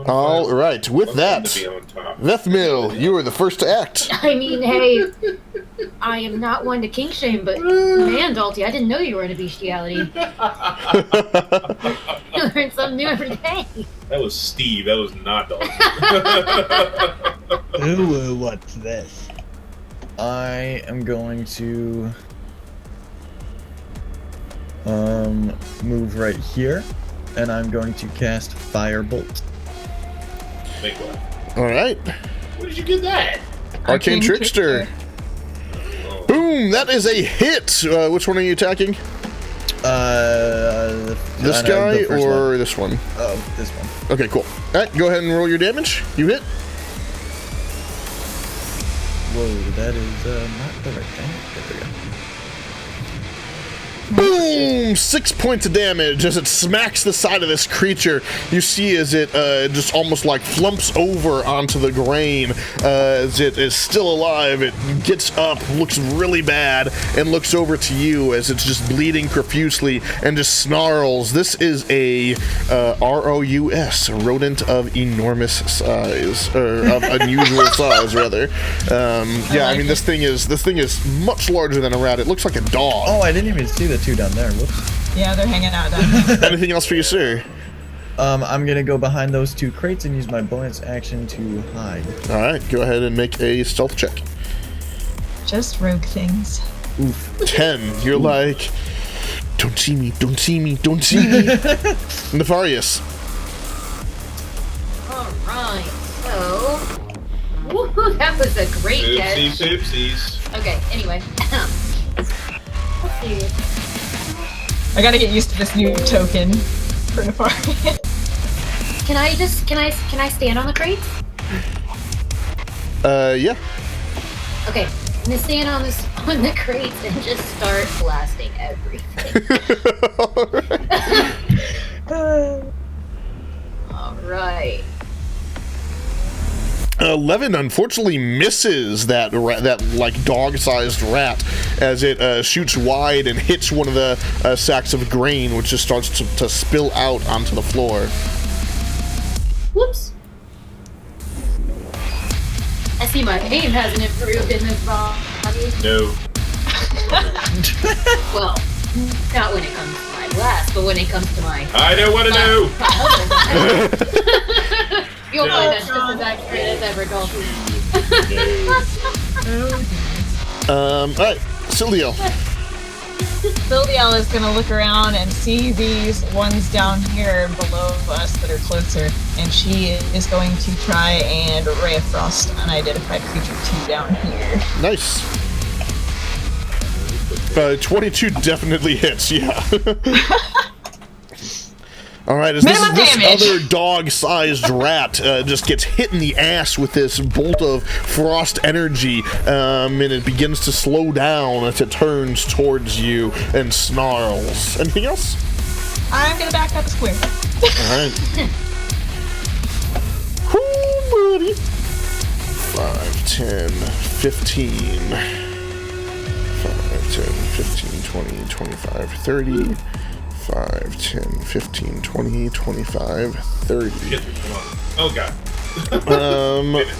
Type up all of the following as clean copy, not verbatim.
All right, with that, Vethmil, you are the first to act. I mean, hey, I am not one to kink shame, but man, Dalty, I didn't know you were into bestiality. You learn something new every day. That was Steve. That was not Dalton. Ooh, what's this? I am going to move right here, and I'm going to cast Firebolt. Make what? All right. Where did you get that? Arcane Trickster. Oh. Boom, that is a hit. Which one are you attacking? This guy or one. this one? Oh, this one. Okay, cool. All right, go ahead and roll your damage. You hit. Whoa, that is not the right thing. There we go. Boom! 6 points of damage as it smacks the side of this creature. You see as it just almost like flumps over onto the grain. As it is still alive, it gets up, looks really bad, and looks over to you as it's just bleeding profusely and just snarls. This is a ROUS, a rodent of enormous size, or of unusual size, rather. Yeah, I mean this thing is much larger than a rat. It looks like a dog. Oh, I didn't even see the two down there. Whoops. Yeah, they're hanging out down there. Anything else for you, sir? I'm gonna go behind those two crates and use my bonus action to hide. All right, go ahead and make a stealth check. Just rogue things. Oof. 10. You're like, don't see me, don't see me, don't see me. Nefarious. Alright, so... Woohoo, that was a great catch. Oopsies. Okay, anyway. Let's see. I gotta get used to this new token for Nefarious. Can I stand on the crates? Yeah. Okay, I'm gonna stand on the crates and just start blasting everything. Alright. 11 unfortunately misses that like dog-sized rat as it shoots wide and hits one of the sacks of grain, which just starts to spill out onto the floor. Whoops. I see my aim hasn't improved in this body. No. Well, not when it comes to my blast, but when it comes to my... I don't want to know! You'll find that's just as accurate as ever, Dalton. Alright, Sildio. Sildiel is gonna look around and see these ones down here below us that are closer, and she is going to try and Ray of Frost unidentified creature 2 down here. Nice. 22 definitely hits, yeah. Alright, as this other dog-sized rat just gets hit in the ass with this bolt of frost energy, and it begins to slow down as it turns towards you and snarls. Anything else? I'm gonna back up a square. Alright. Whoo, buddy. 5, 10, 15. 5, 10, 15, 20, 25, 30. 5, 10, 15, 20, 25, 30. Shit, come on. Oh, God.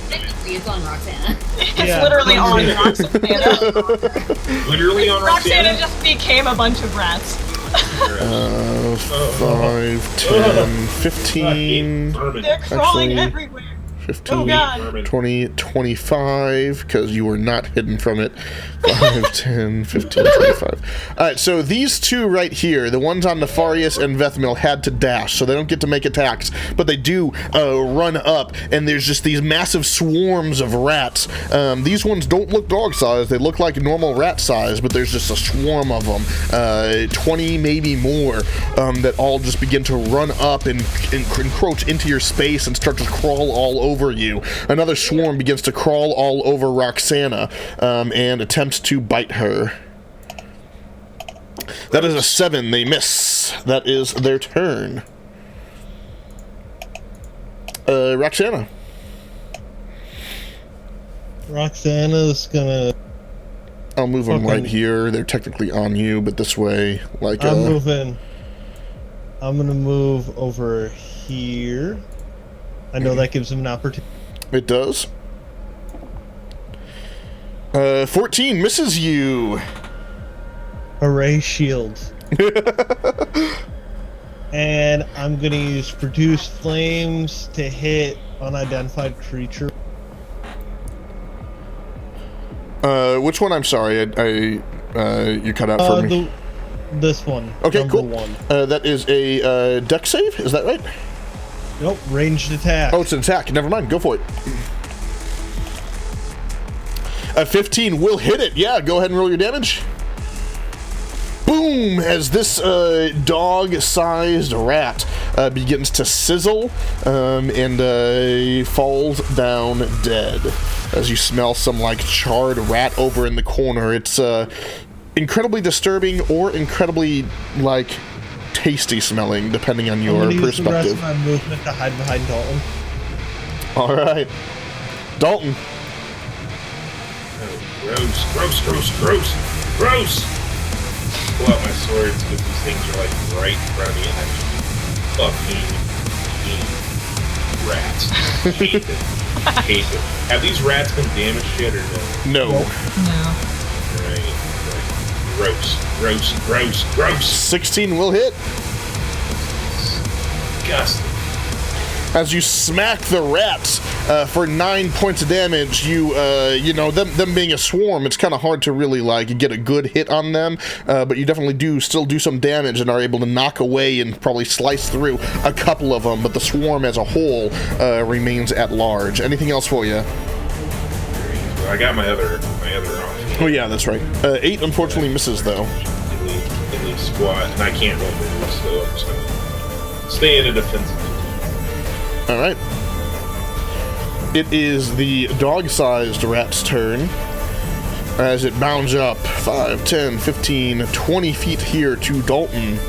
Technically, it's on Roxana. It's literally on Roxana. Literally on Roxana Roxana? just became a bunch of rats. 5, 10, 15. They're crawling everywhere. 15, Oh, God. 20, 25, because you were not hidden from it. 5, 10, 15, 25. Alright, so these two right here, the ones on Nefarious and Vethmil, had to dash, so they don't get to make attacks, but they do run up, and there's just these massive swarms of rats. These ones don't look dog-sized, they look like normal rat size, but there's just a swarm of them, 20, maybe more, that all just begin to run up and encroach into your space and start to crawl all over you. Another swarm begins to crawl all over Roxana and attempts to bite her. That is a 7. They miss. That is their turn. Roxana. Roxana's gonna... I'll move them right here. They're technically on you, but this way, like... I'm gonna move over here. I know that gives him an opportunity. It does. 14 misses you. Hooray, shields. And I'm gonna use Produce Flames to hit unidentified creature. Which one? I'm sorry, you cut out for me. This one. Okay, number cool. 1. That is a dex save, is that right? Nope, ranged attack. Oh, it's an attack. Never mind, go for it. A 15 will hit it. Yeah, go ahead and roll your damage. Boom! As this dog-sized rat begins to sizzle and falls down dead. As you smell some like charred rat over in the corner. It's incredibly disturbing or incredibly like tasty smelling, depending on your Use the rest of perspective. my movement to hide behind Dalton. All right, Dalton. Gross, gross, gross, gross, gross! Pull out my swords because these things are like right in front of me and I fucking hate rats. Hate them. Hate them. Have these rats been damaged yet or no? No. No. Right. Gross, gross, gross, gross! 16 will hit. Disgusting. As you smack the rats for 9 points of damage, you know, them being a swarm, it's kind of hard to really like get a good hit on them, but you definitely still do some damage and are able to knock away and probably slice through a couple of them, but the swarm as a whole remains at large. Anything else for you? Well, I got my other option. Oh yeah, that's right. 8 unfortunately misses though. In the squat, and I can't roll move, so I'm just gonna stay in a defensive. All right. It is the dog-sized rat's turn as it bounds up 5, 10, 15, 20 feet here to Dalton.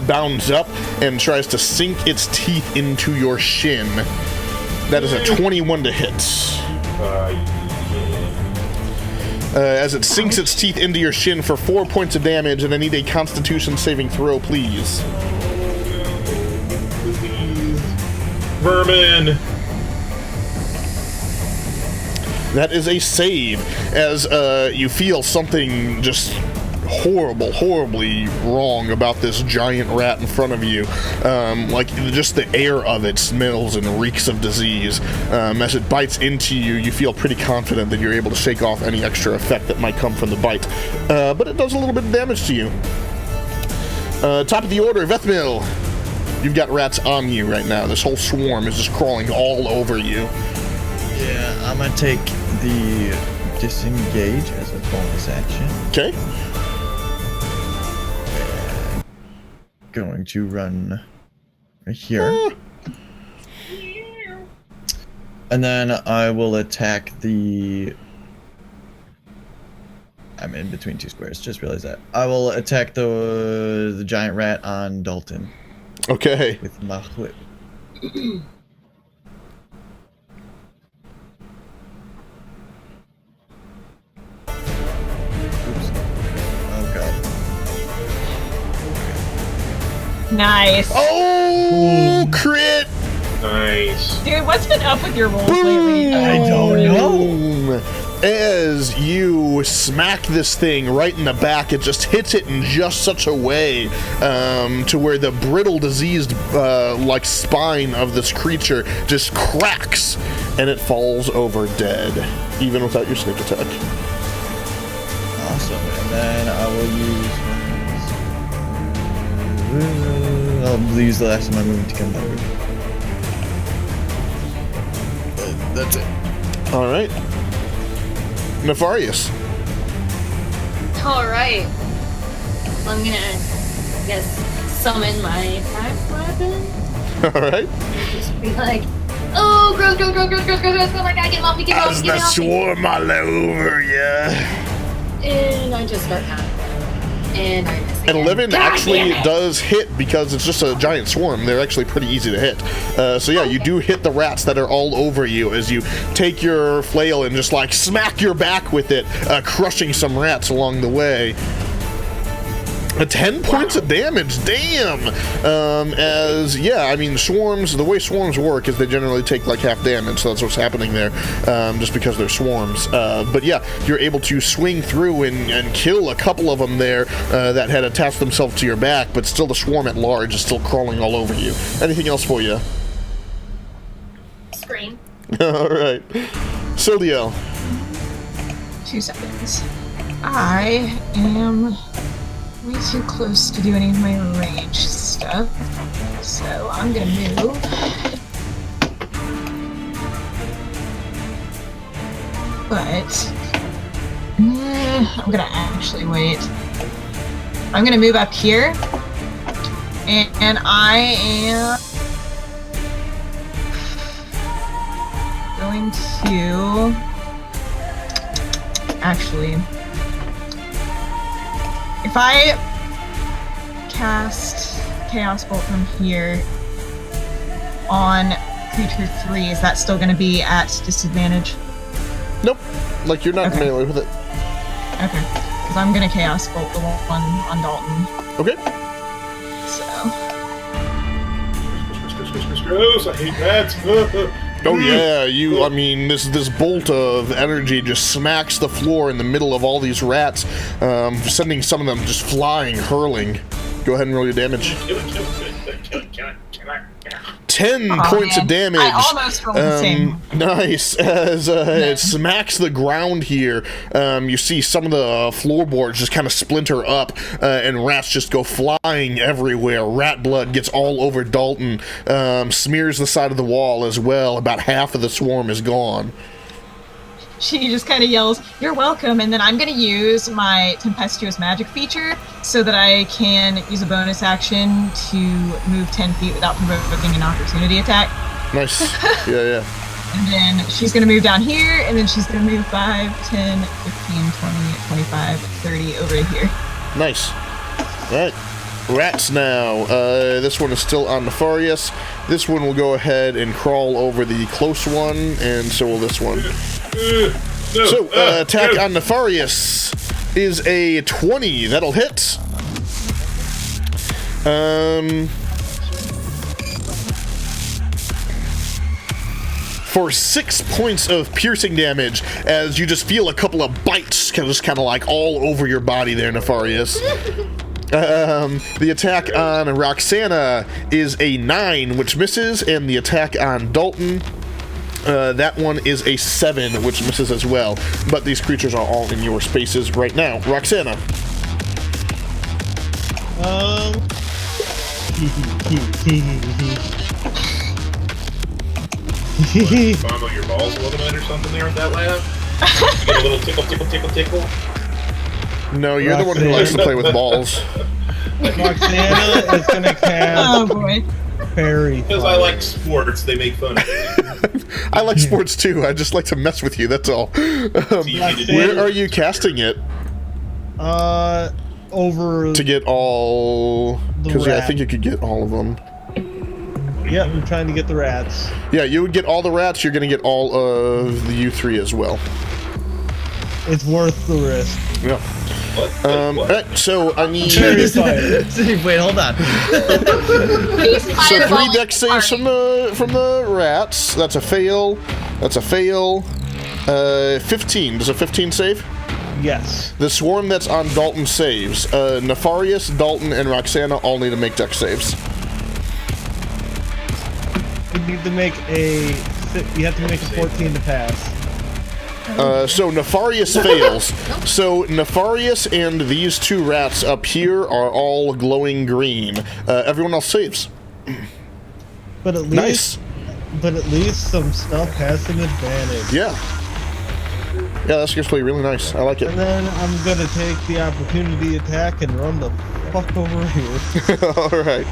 Bounds up and tries to sink its teeth into your shin. That is a 21 to hit. As it sinks its teeth into your shin for 4 points of damage, and I need a Constitution saving throw, please. Vermin! That is a save, as you feel something just horribly wrong about this giant rat in front of you. Like, just the air of it smells and reeks of disease. As it bites into you, you feel pretty confident that you're able to shake off any extra effect that might come from the bite. But it does a little bit of damage to you. Top of the order, Vethmil. You've got rats on you right now. This whole swarm is just crawling all over you. Yeah, I'm gonna take the disengage as a bonus action. Okay. Going to run right here. And then I will attack the... I'm in between two squares, just realized that. I will attack the giant rat on Dalton. Okay. With my whip. Oops. Oh god. Nice. Oh, crit! Nice. Dude, what's been up with your rolls lately? I don't know. Boom! As you smack this thing right in the back, it just hits it in just such a way to where the brittle, diseased, like spine of this creature just cracks, and it falls over dead, even without your sneak attack. Awesome. And then I will use the last of my movement to come back. That's it. All right. Nefarious. Alright. I'm gonna, I guess, summon my attack weapon. All right. Just be like, oh, gross, gross, gross, gross, gross, gross, gross, oh my god, get him off me, get him off me, get him off me. swarm all over ya. And I just start pounding. And I miss And again. 11 God actually damn it. does hit because it's just a giant swarm. They're actually pretty easy to hit. So yeah, you do hit the rats that are all over you as you take your flail and just like smack your back with it, crushing some rats along the way. 10 points of damage, damn! I mean, swarms, the way swarms work is they generally take like half damage, so that's what's happening there, just because they're swarms. But yeah, you're able to swing through and kill a couple of them there that had attached themselves to your back, but still the swarm at large is still crawling all over you. Anything else for you? Scream. Alright. Sildiel. 2 seconds. I am way too close to do any of my range stuff, so I'm gonna move. But I'm gonna actually wait. I'm gonna move up here, and I am going to actually. If I cast Chaos Bolt from here on creature 3, is that still going to be at disadvantage? Nope. Like, you're not melee with it. Okay. Because I'm going to Chaos Bolt the one on Dalton. Okay. So. Gross, I hate rats. Oh yeah, I mean, this bolt of energy just smacks the floor in the middle of all these rats, sending some of them just flying, hurling. Go ahead and roll your damage. Kill it. 10 points of damage. I almost rolled the same. Nice. As it smacks the ground here, you see some of the floorboards just kind of splinter up, and rats just go flying everywhere. Rat blood gets all over Dalton, smears the side of the wall as well. About half of the swarm is gone. She just kind of yells, "You're welcome," and then I'm going to use my Tempestuous Magic feature so that I can use a bonus action to move 10 feet without provoking an opportunity attack. Nice. Yeah. And then she's going to move down here, and then she's going to move 5, 10, 15, 20, 25, 30 over to here. Nice. All right. Rats now. This one is still on Nefarious. This one will go ahead and crawl over the close one, and so will this one. Attack on Nefarious is a 20. That'll hit. For 6 points of piercing damage, as you just feel a couple of bites kind of like all over your body there, Nefarious. The attack on Roxana is a 9, which misses, and the attack on Dalton, that one is a 7, which misses as well. But these creatures are all in your spaces right now. Roxana. Fondle your balls a little bit or something there with that laugh? You get a little tickle. No, you're the one who likes to play with balls. Roxana is gonna cast. Oh boy. Fairy. Because I like sports, they make fun of me. I like sports too. I just like to mess with you. That's all. Where are you casting it? Over. To get all. Because I think you could get all of them. Yeah, I'm trying to get the rats. Yeah, you would get all the rats. You're going to get all of the U3 as well. It's worth the risk. Yeah. What? Alright, so I need. Wait, hold on. So 3 dex saves from the rats. That's a fail. 15. Does a 15 save? Yes. The swarm that's on Dalton saves. Nefarious, Dalton, and Roxana all need to make dex saves. You need to make a. You have to make a 14 to pass. So Nefarious fails. So Nefarious and these 2 rats up here are all glowing green. Everyone else saves. But at least, some stuff has an advantage. Yeah, that's actually really nice. I like it. And then I'm gonna take the opportunity attack and run the fuck over here. All right.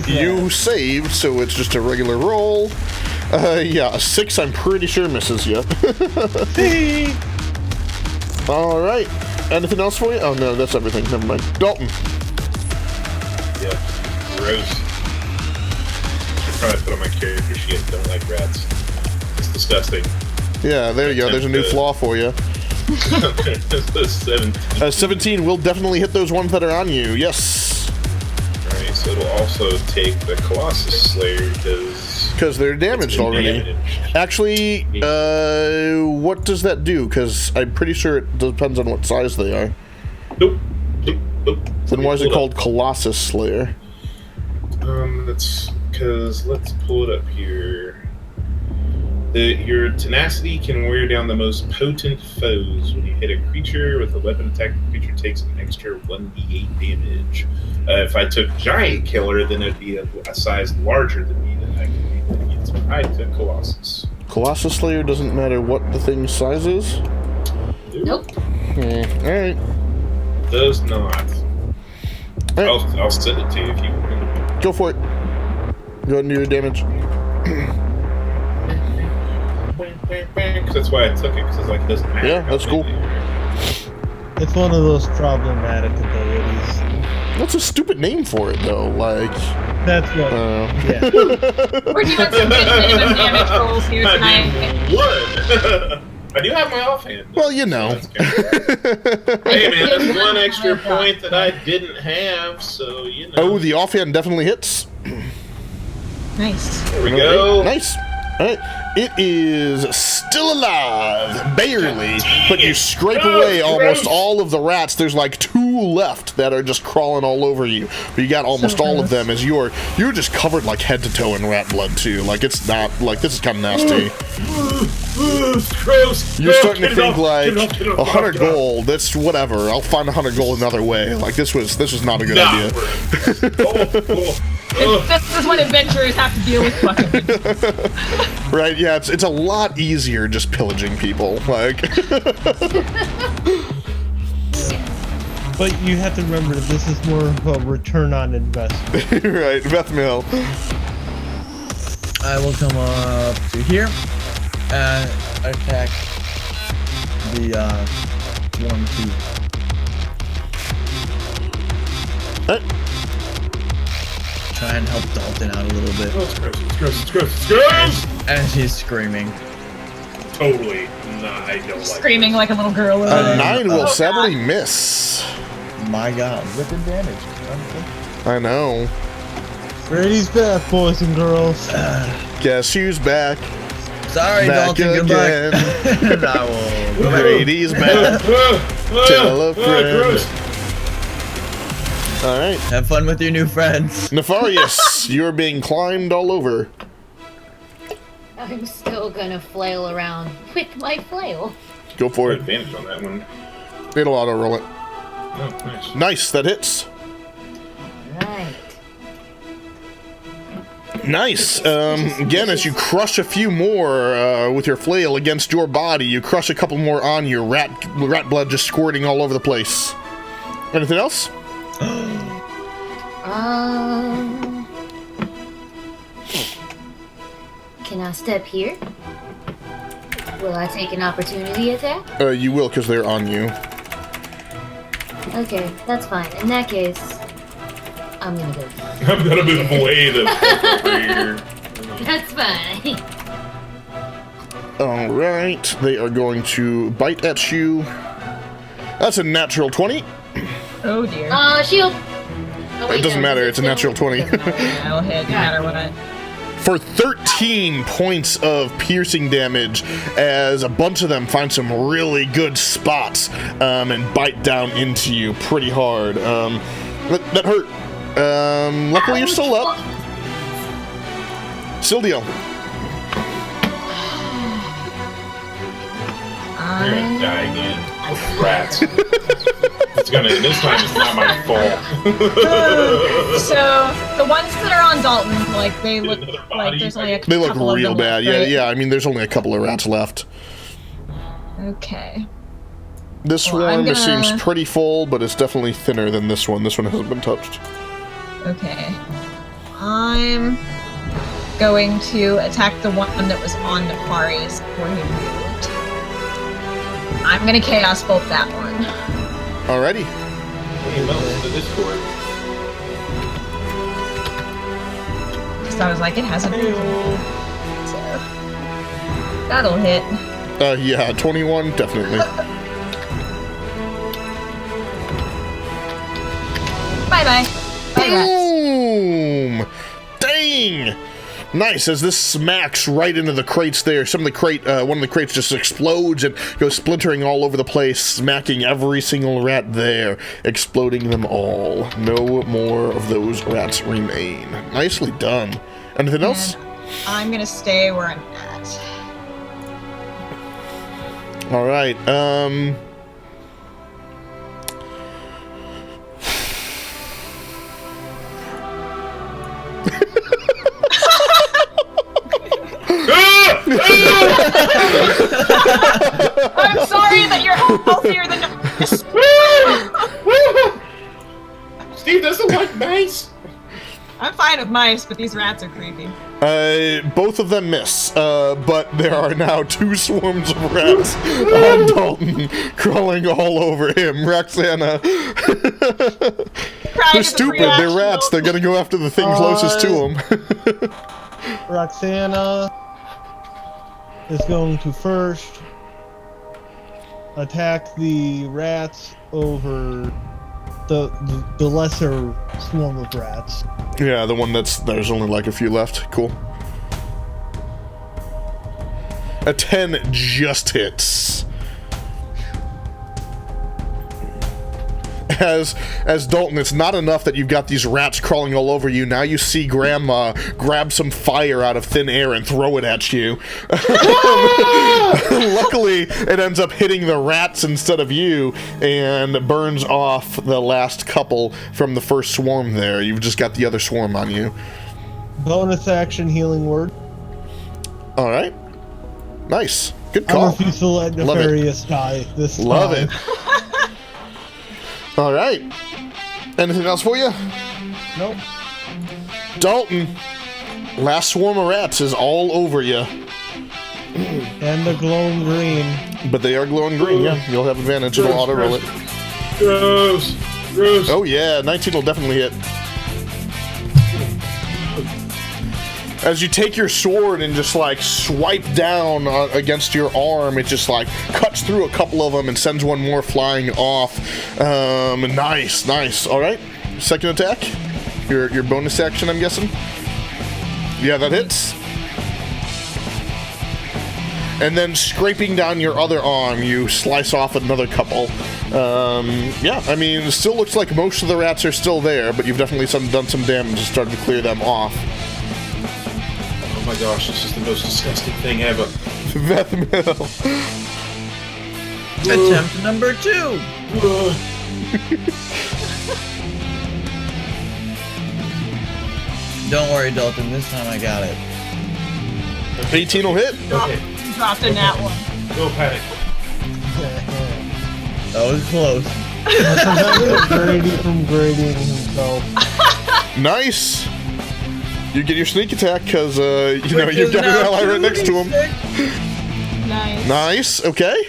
You saved, so it's just a regular roll. Yeah, a 6 I'm pretty sure misses you. Alright. Anything else for you? Oh no, that's everything. Never mind. Dalton. Yeah. Gross. Should probably put on my character sheet. Don't like rats. It's disgusting. Yeah, there you go. There's a new flaw for you. 17. 17 will definitely hit those ones that are on you. Yes. Alright, so it'll also take the Colossus Slayer Because they're damaged already. damaged. Actually, what does that do? Because I'm pretty sure it depends on what size they are. Nope. Nope. Then why is it called Colossus Slayer? That's because let's pull it up here. Your tenacity can wear down the most potent foes. When you hit a creature with a weapon attack, the creature takes an extra 1d8 damage. If I took Giant Killer, then it'd be a size larger than me, then I could be able to get some. I took Colossus. Colossus Slayer doesn't matter what the thing's size is? Nope. Alright. Does not. Alright, I'll send it to you if you want. go for it. Go ahead and do your damage. Because that's why I took it, because it's like, it doesn't matter. Yeah, how that's big cool. they are. It's one of those problematic abilities. That's a stupid name for it, though. Like, That's what. Yeah. We're doing some minimum damage rolls here I tonight. mean, what? I do have my offhand. well, you know. So that's hey man, that's one extra point that I didn't have, so you know. Oh, the offhand definitely hits. Nice. There we go. Nice. Alright. It is still alive, barely, but you scrape away almost all of the rats. There's like 2 left that are just crawling all over you. But you got almost all of them as you're just covered like head to toe in rat blood too. Like it's not like this is kind of nasty. Gross. You're starting to think like get it off, 100 get it off. gold. That's whatever. I'll find 100 gold another way. Like this was not a good idea. This is when adventurers have to deal with fucking. Right? Yeah, it's a lot easier just pillaging people. Like But you have to remember this is more of a return on investment. right, Beth Mill. I will come up to here and attack the 1, 2. Try and help Dalton out a little bit. Oh, it's gross. It's gross. It's gross. It's gross. And he's screaming. Totally. Nah, I don't like Screaming like a little girl. A 9 will sadly miss. My god. Ripping damage. I know. Brady's back, boys and girls. Guess who's back? Sorry, Back Dalton. again. Goodbye. I will. Brady's back. Tell a friend. Gross. All right, Have fun with your new friends. Nefarious, you're being climbed all over. I'm still gonna flail around with my flail. Go for it. Advantage on that one. It'll auto roll it. Oh, nice. Nice, that hits. Right. Nice. Again, as you crush a few more with your flail against your body, you crush a couple more on you. Rat blood just squirting all over the place. Anything else? Can I step here? Will I take an opportunity attack? You will, because they're on you. Okay, that's fine. In that case, I'm gonna go. I'm gonna move away the fuck over here. That's fine. All right, they are going to bite at you. That's a natural 20. Oh dear. Shield. Oh, wait, It doesn't no, matter, it's a natural 20. Doesn't matter. I'll hit no matter what. For 13 points of piercing damage, as a bunch of them find some really good spots and bite down into you pretty hard. That hurt. Luckily, you're still up. Sildio. You're gonna die again. Rats. It's gonna. This time it's not my fault. So the ones that are on Dalton, like they look Another like body. there's only a They look couple of real them bad. left, right? Yeah. I mean, there's only a couple of rats left. Okay. This Well, one I'm seems gonna- pretty full, but it's definitely thinner than this one. This one hasn't been touched. Okay. I'm going to attack the one that was on Nefarious before he moved. I'm gonna Chaos Bolt that one. Alrighty. Hey, Mel, the Discord. Because I was like, it hasn't moved. So that'll hit. Yeah, 21, definitely. Bye-bye. Bye, rats. Boom! Dang! Nice, as this smacks right into the crates there. One of the crates just explodes and goes splintering all over the place, smacking every single rat there, exploding them all. No more of those rats remain. Nicely done. Anything else? I'm gonna stay where I'm at. All right, I'm sorry that you're healthier than us. Steve doesn't like mice. I'm fine with mice, but these rats are creepy. both of them miss, but there are now 2 swarms of rats on Dalton, crawling all over him. Roxana. They're stupid, they're rats, they're gonna go after the thing closest to them. Roxana is going to first attack the rats over the lesser swarm of rats. Yeah, the one there's only like a few left. Cool. A 10 just hits. As Dalton, it's not enough that you've got these rats crawling all over you. Now you see Grandma grab some fire out of thin air and throw it at you. Luckily, it ends up hitting the rats instead of you and burns off the last couple from the first swarm there. You've just got the other swarm on you. Bonus action healing word. All right. Nice. Good I call. refuse to let Nefarious die this time. Love it. All right. Anything else for you? Nope. Dalton, last swarm of rats is all over you. And the glowing green. But they are glowing green, yeah. You'll have advantage. It'll auto-roll it. Gross. Gross. Oh, yeah. 19 will definitely hit. As you take your sword and just, like, swipe down against your arm, it just, like, cuts through a couple of them and sends one more flying off. Nice, nice. All right. Second attack. Your bonus action, I'm guessing? Yeah, that hits. And then scraping down your other arm, you slice off another couple. Yeah, I mean, it still looks like most of the rats are still there, but you've definitely done some damage and started to clear them off. Oh my gosh, this is the most disgusting thing ever. Vethmil. Attempt number 2. Don't worry, Dalton. This time I got it. 18 will hit. Okay, Dropped in that one. go panic. That was close. Grady from grading himself. Nice. You get your sneak attack because, you know, you've got an ally right next to him. Nice. Nice. Okay.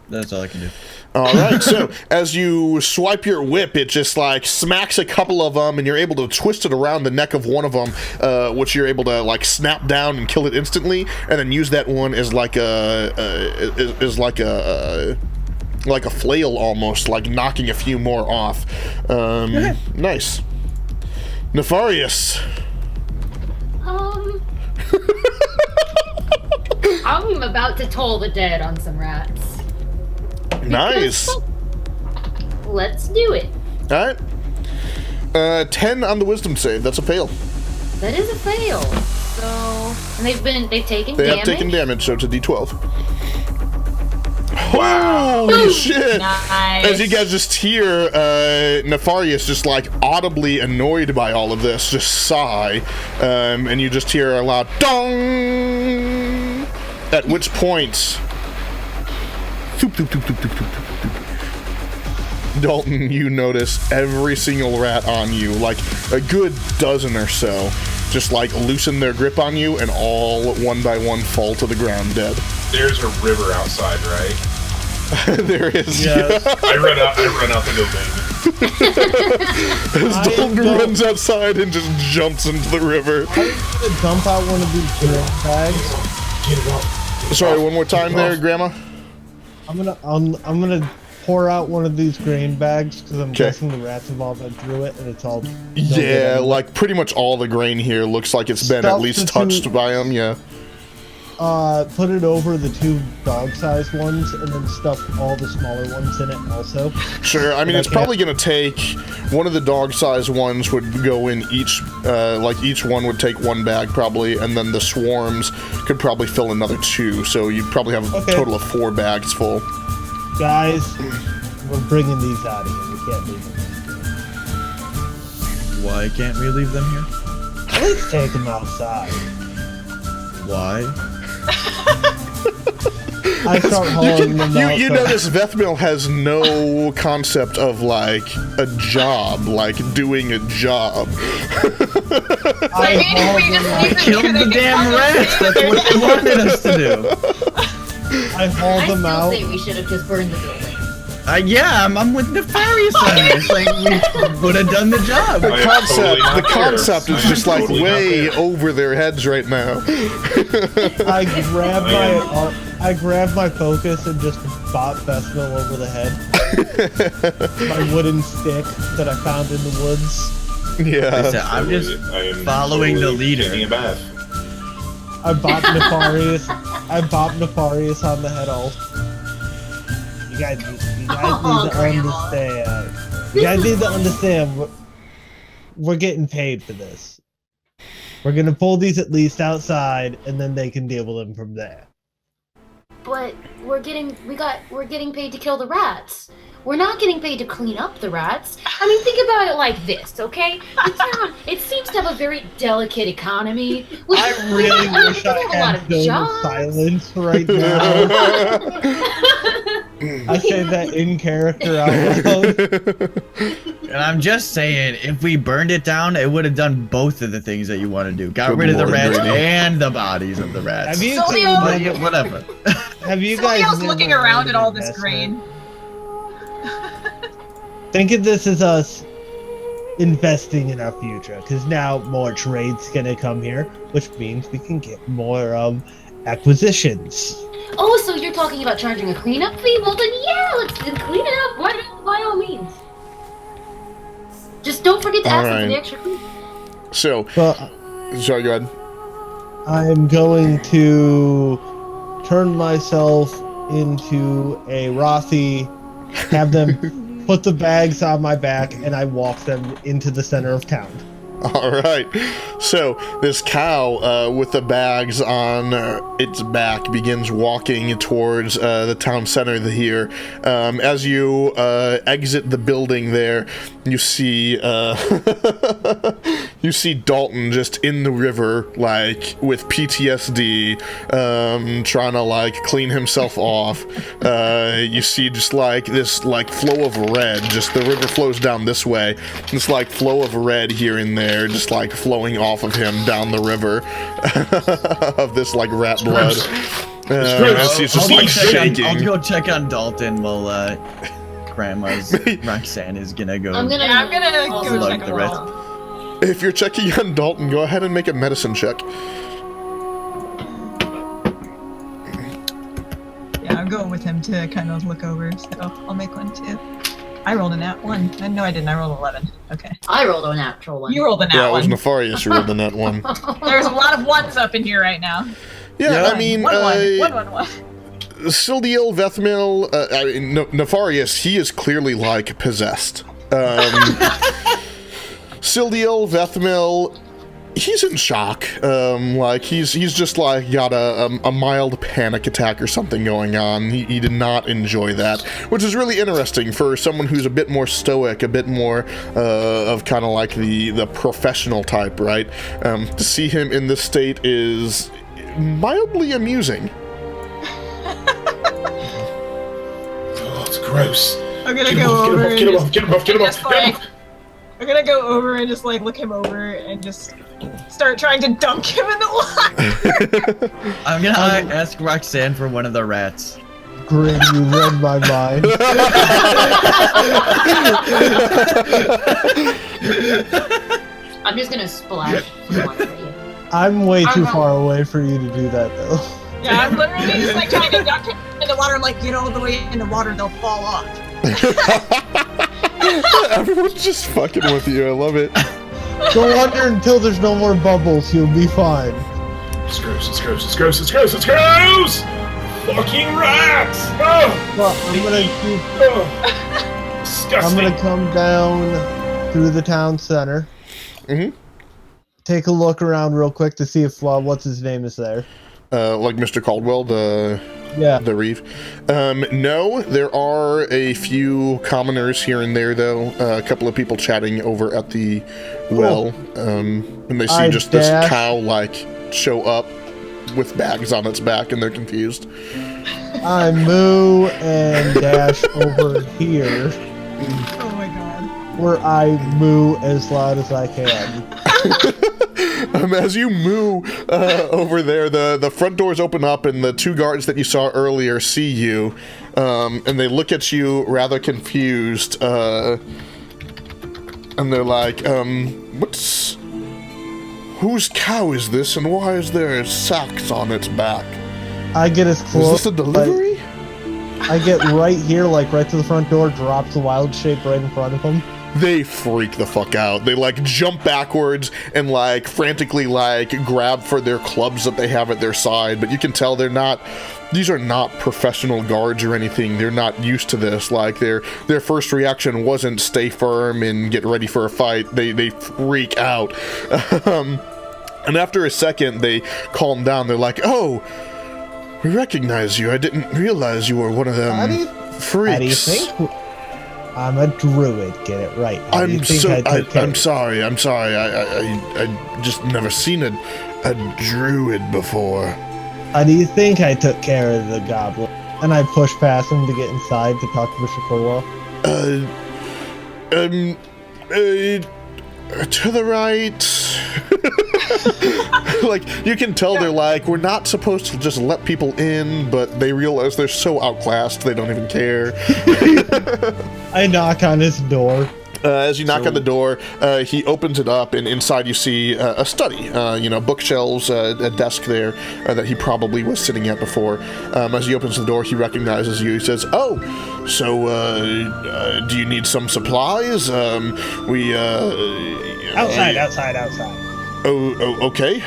That's all I can do. All right, so as you swipe your whip, it just like smacks a couple of them, and you're able to twist it around the neck of one of them, which you're able to like snap down and kill it instantly, and then use that one as like like a flail almost, like knocking a few more off. Nice. Nefarious. I'm about to toll the dead on some rats. Nice. Let's do it. All right. 10 on the wisdom save. That's a fail. That is a fail. So, and they've taken They damage. have taken damage, so it's a D12. Holy shit! Nice. As you guys just hear Nefarious just like audibly annoyed by all of this, just sigh, and you just hear a loud dong. At which point, Dalton, you notice every single rat on you, like a good dozen or so, just like loosen their grip on you, and all one by one fall to the ground dead. There's a river outside, right? There is. Yes. I run out to go bathe. As Dalton runs outside and just jumps into the river. I'm gonna dump out one of these drink bags. Get it off. Sorry, one more time there, Grandma. I'm gonna pour out one of these grain bags because I'm Okay. guessing the rats have all been through it and it's all. Yeah, like pretty much all the grain here looks like it's been at Stuff least the touched two- by them. Yeah. Put it over the 2 dog-sized ones and then stuff all the smaller ones in it also. Sure. I mean, I it's can't- probably gonna take one of the dog-sized ones would go in each. Like each one would take 1 bag probably, and then the swarms could probably fill another 2. So you probably have a Okay. total of 4 bags full. Guys, we're bringing these out of here. We can't leave them. Why can't we leave them here? At least take them outside. Why? I start hauling them out. You notice Vethmil has no concept of like a job, like doing a job. I mean, if we just leave them Kill here, they the can damn come and rats! stay That's there what you wanted us to do. I haul I them still out. say we should have just burned the building. Yeah, I'm with Nefarious on this. Like, we would have done the job. The I am concept, totally the not there. concept is I am just like totally not way there. over their heads right now. I grab my focus and just bop Bethel over the head. My wooden stick that I found in the woods. Yeah. I'm just I am following the totally leader. taking a bath. I bop Nefarious. I bop Nefarious on the head also. You guys need Oh, to Grandma. understand. You guys need to understand. We're getting paid for this. We're gonna pull these at least outside, and then they can deal with them from there. But we're getting paid to kill the rats. We're not getting paid to clean up the rats. I mean, think about it like this, okay? The town, it seems to have a very delicate economy. Which I really wish I have a lot had of Dome of jobs. Silence right now. I say that in character out loud. And I'm just saying, if we burned it down, it would have done both of the things that you want to do. Got Good rid of the lord, rats Brady. and the bodies of the rats. Have you Somebody taken else- a But moment- whatever. have you Somebody guys else never looking around heard at all of this investment? grain. Think of this as us investing in our future, because now more trade's gonna come here, which means we can get more acquisitions. Oh, so you're talking about charging a cleanup fee? Well then, yeah, let's clean it up. Why not? By all means. Just don't forget to ask them for the Alright. extra clean. So, But sorry, go ahead. I'm going to turn myself into a Rothy, have them put the bags on my back, and I walk them into the center of town. All right. So this cow with the bags on its back begins walking towards the town center here. As you exit the building there, you see you see Dalton just in the river, like with PTSD, trying to like clean himself off. You see just like this like flow of red. Just the river flows down this way. This like flow of red here and there. Just like flowing off of him down the river of this like rat blood. As he's just like shaking. I'll go check on Dalton while Grandma's Roxanne is gonna go. I'm gonna go Lug check the it rest. out. If you're checking on Dalton, go ahead and make a medicine check. Yeah, I'm going with him to kind of look over, so I'll make one too. I rolled a nat 1. No, I didn't. I rolled 11. Okay. I rolled a natural one. You rolled a nat Yeah, it was 1. Nefarious who rolled the net one. There's a lot of ones up in here right now. Yeah, I mean, one. Sildiel, Vethmil, Nefarious, he is clearly like possessed. Sildiel, Vethmil, he's in shock. Like he's just like got a mild panic attack or something going on. He did not enjoy that, which is really interesting for someone who's a bit more stoic, a bit more of kind of like the professional type, right? To see him in this state is mildly amusing. Oh, it's gross. I'm gonna Get him go off, over get him off, and get him off, get him off, just, get him off, get him like, off. I'm gonna go over and just like look him over and just start trying to dunk him in the water. I'm gonna ask Roxanne for one of the rats. Grin, you read my mind. I'm just gonna splash some water at you. I'm way too far away for you to do that, though. Yeah, I'm literally just like trying to dunk him in the water. I'm like, get all the way in the water, they'll fall off. Everyone's just fucking with you. I love it. Go under until there's no more bubbles. You'll be fine. It's gross, it's gross, it's gross, it's gross, it's gross! Fucking rats! Oh! Well, I'm Disgusting. gonna come down through the town center. Mm-hmm. Take a look around real quick to see if what's his name is there. Like Mr. Caldwell, the Reeve. No, there are a few commoners here and there, though. A couple of people chatting over at the well. And they see just this cow, like, show up with bags on its back, and they're confused. I moo and dash over here. Oh my god. Where I moo as loud as I can. As you moo over there, the front doors open up, and the two guards that you saw earlier see you, and they look at you rather confused, and they're like, whose cow is this, and why is there sacks on its back? I get as close. Is this a delivery? I get right here, like right to the front door, drops the wild shape right in front of them. They freak the fuck out. They, like, jump backwards and, like, frantically, like, grab for their clubs that they have at their side, but you can tell these are not professional guards or anything. They're not used to this. Like, their first reaction wasn't stay firm and get ready for a fight. They freak out. And after a second, they calm down. They're like, oh, we recognize you. I didn't realize you were one of them freaks. How do you think? I'm a druid. Get it right. I'm sorry. I just never seen a druid before. How do you think I took care of the goblin? And I push past him to get inside to talk to Mr. Corwell. To the right. Like, you can tell they're like, we're not supposed to just let people in, but they realize they're so outclassed they don't even care. I knock on his door. As you knock on the door, he opens it up, and inside you see a study. Bookshelves, a desk there that he probably was sitting at before. As he opens the door, he recognizes you. He says, "Oh, so do you need some supplies? Outside. Oh, okay.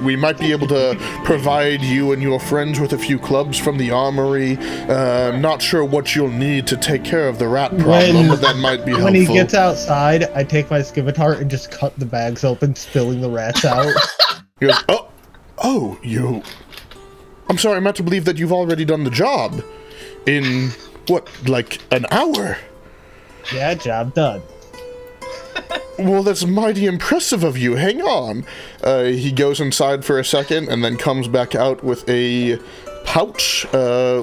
We might be able to provide you and your friends with a few clubs from the armory. Not sure what you'll need to take care of the rat problem, but that might be helpful." When he gets outside, I take my scimitar and just cut the bags open, spilling the rats out. He goes, you... I'm sorry, I'm meant to believe that you've already done the job. In, what, like an hour? Yeah, job done. Well, that's mighty impressive of you. Hang on. He goes inside for a second and then comes back out with a pouch,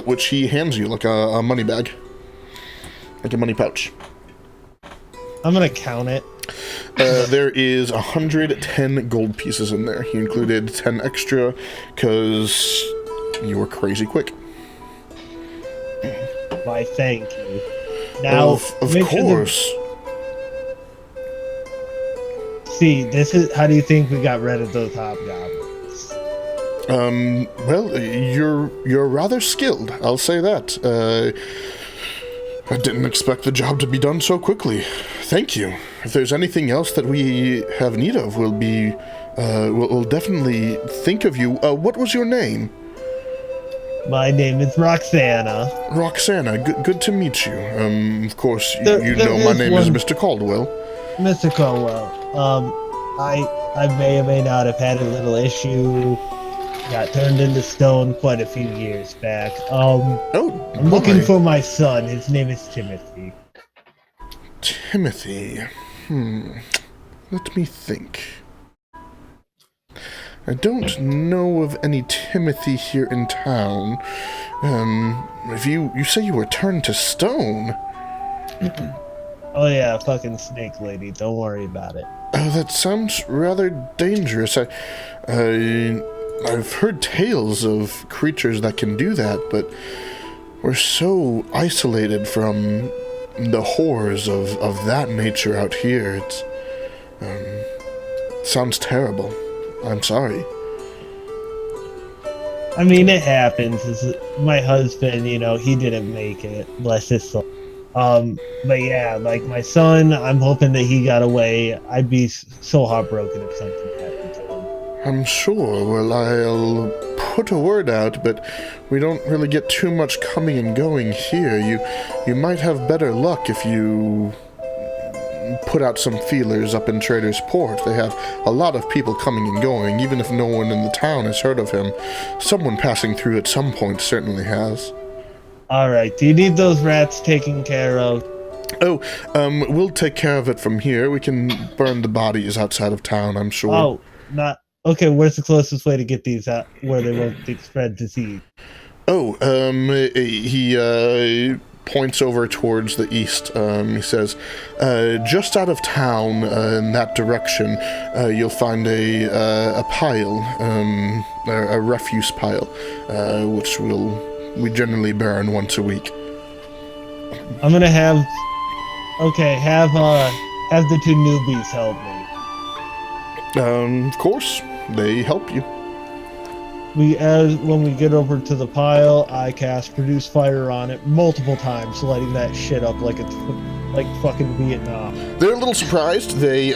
which he hands you, like a money bag. Like a money pouch. I'm gonna count it. There is 110 gold pieces in there. He included 10 extra because you were crazy quick. Why, thank you. Now, of course. See, this is how do you think we got rid of those hobgoblins? Well, you're rather skilled, I'll say that. I didn't expect the job to be done so quickly. Thank you. If there's anything else that we have need of, we'll definitely think of you. What was your name? My name is Roxana. Roxana, good to meet you. Of course, you know my name is Mr. Caldwell. Mr. Caldwell, I may or may not have had a little issue. Got turned into stone quite a few years back. I'm looking for my son. His name is Timothy. Timothy. Let me think. I don't know of any Timothy here in town. If you say you were turned to stone. Oh yeah, fucking snake lady. Don't worry about it. Oh, that sounds rather dangerous. I've heard tales of creatures that can do that, but we're so isolated from the horrors of that nature out here. It sounds terrible. I'm sorry. I mean, it happens. My husband, he didn't make it. Bless his soul. But yeah, like my son, I'm hoping that he got away. I'd be so heartbroken if something happened to him. I'm sure. Well, I'll put a word out, but we don't really get too much coming and going here. You might have better luck if you put out some feelers up in Trader's Port. They have a lot of people coming and going, even if no one in the town has heard of him. Someone passing through at some point certainly has. All right. Do you need those rats taken care of? Oh, we'll take care of it from here. We can burn the bodies outside of town, I'm sure. Oh, not... Okay, where's the closest way to get these out where they won't be spread disease? Oh, he points over towards the east. He says, just out of town, in that direction, you'll find a pile, a refuse pile, which we generally burn once a week. I'm gonna have the two newbies help me. Of course, they help you. When we get over to the pile, I cast Produce Fire on it multiple times, lighting that shit up like it's like fucking Vietnam. They're a little surprised. They,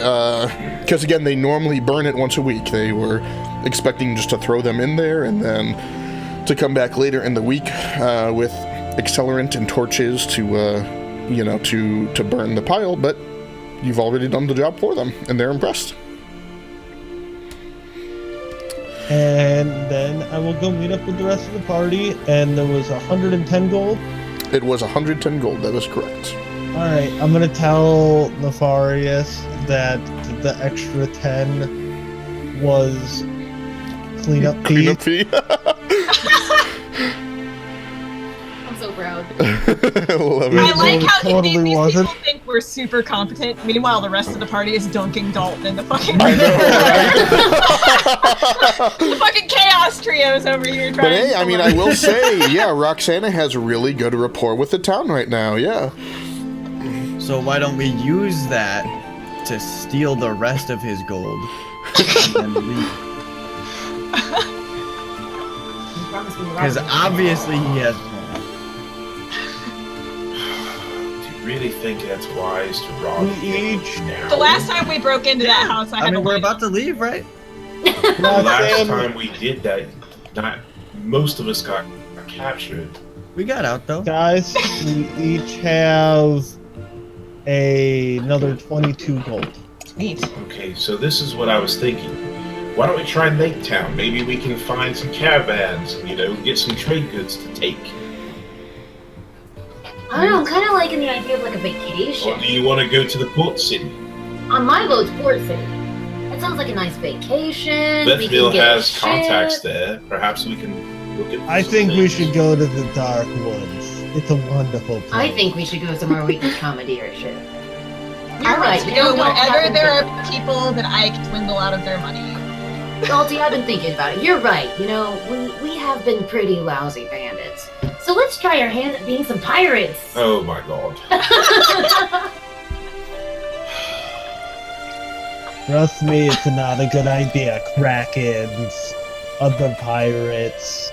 because again, they normally burn it once a week. They were expecting just to throw them in there and then to come back later in the week with accelerant and torches to burn the pile. But you've already done the job for them, and they're impressed. And then I will go meet up with the rest of the party, and there was 110 gold? It was 110 gold, that is correct. Alright, I'm gonna tell Nefarious that the extra 10 was cleanup fee. Cleanup fee. I'm so proud. Love it. I like how Totally these wasn't. people think we're super competent. Meanwhile, the rest of the party is dunking Dalton in the fucking I know, right? the fucking chaos trios over here trying. But hey, to I mean, I will say, yeah, Roxana has really good rapport with the town right now, yeah. So why don't we use that to steal the rest of his gold and then leave? Because obviously he has more. Do you really think that's wise to rob We him each- now? The last time we broke into that house, I I had to mean, we're wait. about to leave, right? The last Roxanne, time we did that, not most of us got captured. We got out though. guys, we each have another 22 gold. Neat. Okay, so this is what I was thinking. Why don't we try Lake Town? Maybe we can find some caravans, get some trade goods to take. I don't know, I'm kind of liking the idea of like a vacation. Or do you want to go to the port city? On my vote's Port City. That sounds like a nice vacation. We can Bethville get a has ship. contacts there. Perhaps we can look at I some think we things. should go to the Dark Woods. It's a wonderful place. I think we should go somewhere we can commandeer a ship. You're I right. want to We go don't wherever have to there think are people that I can swindle out of their money. Salty, I've been thinking about it. You're right. We have been pretty lousy bandits. So let's try our hand at being some pirates. Oh my god. Trust me, it's not a good idea. Krakens, other pirates.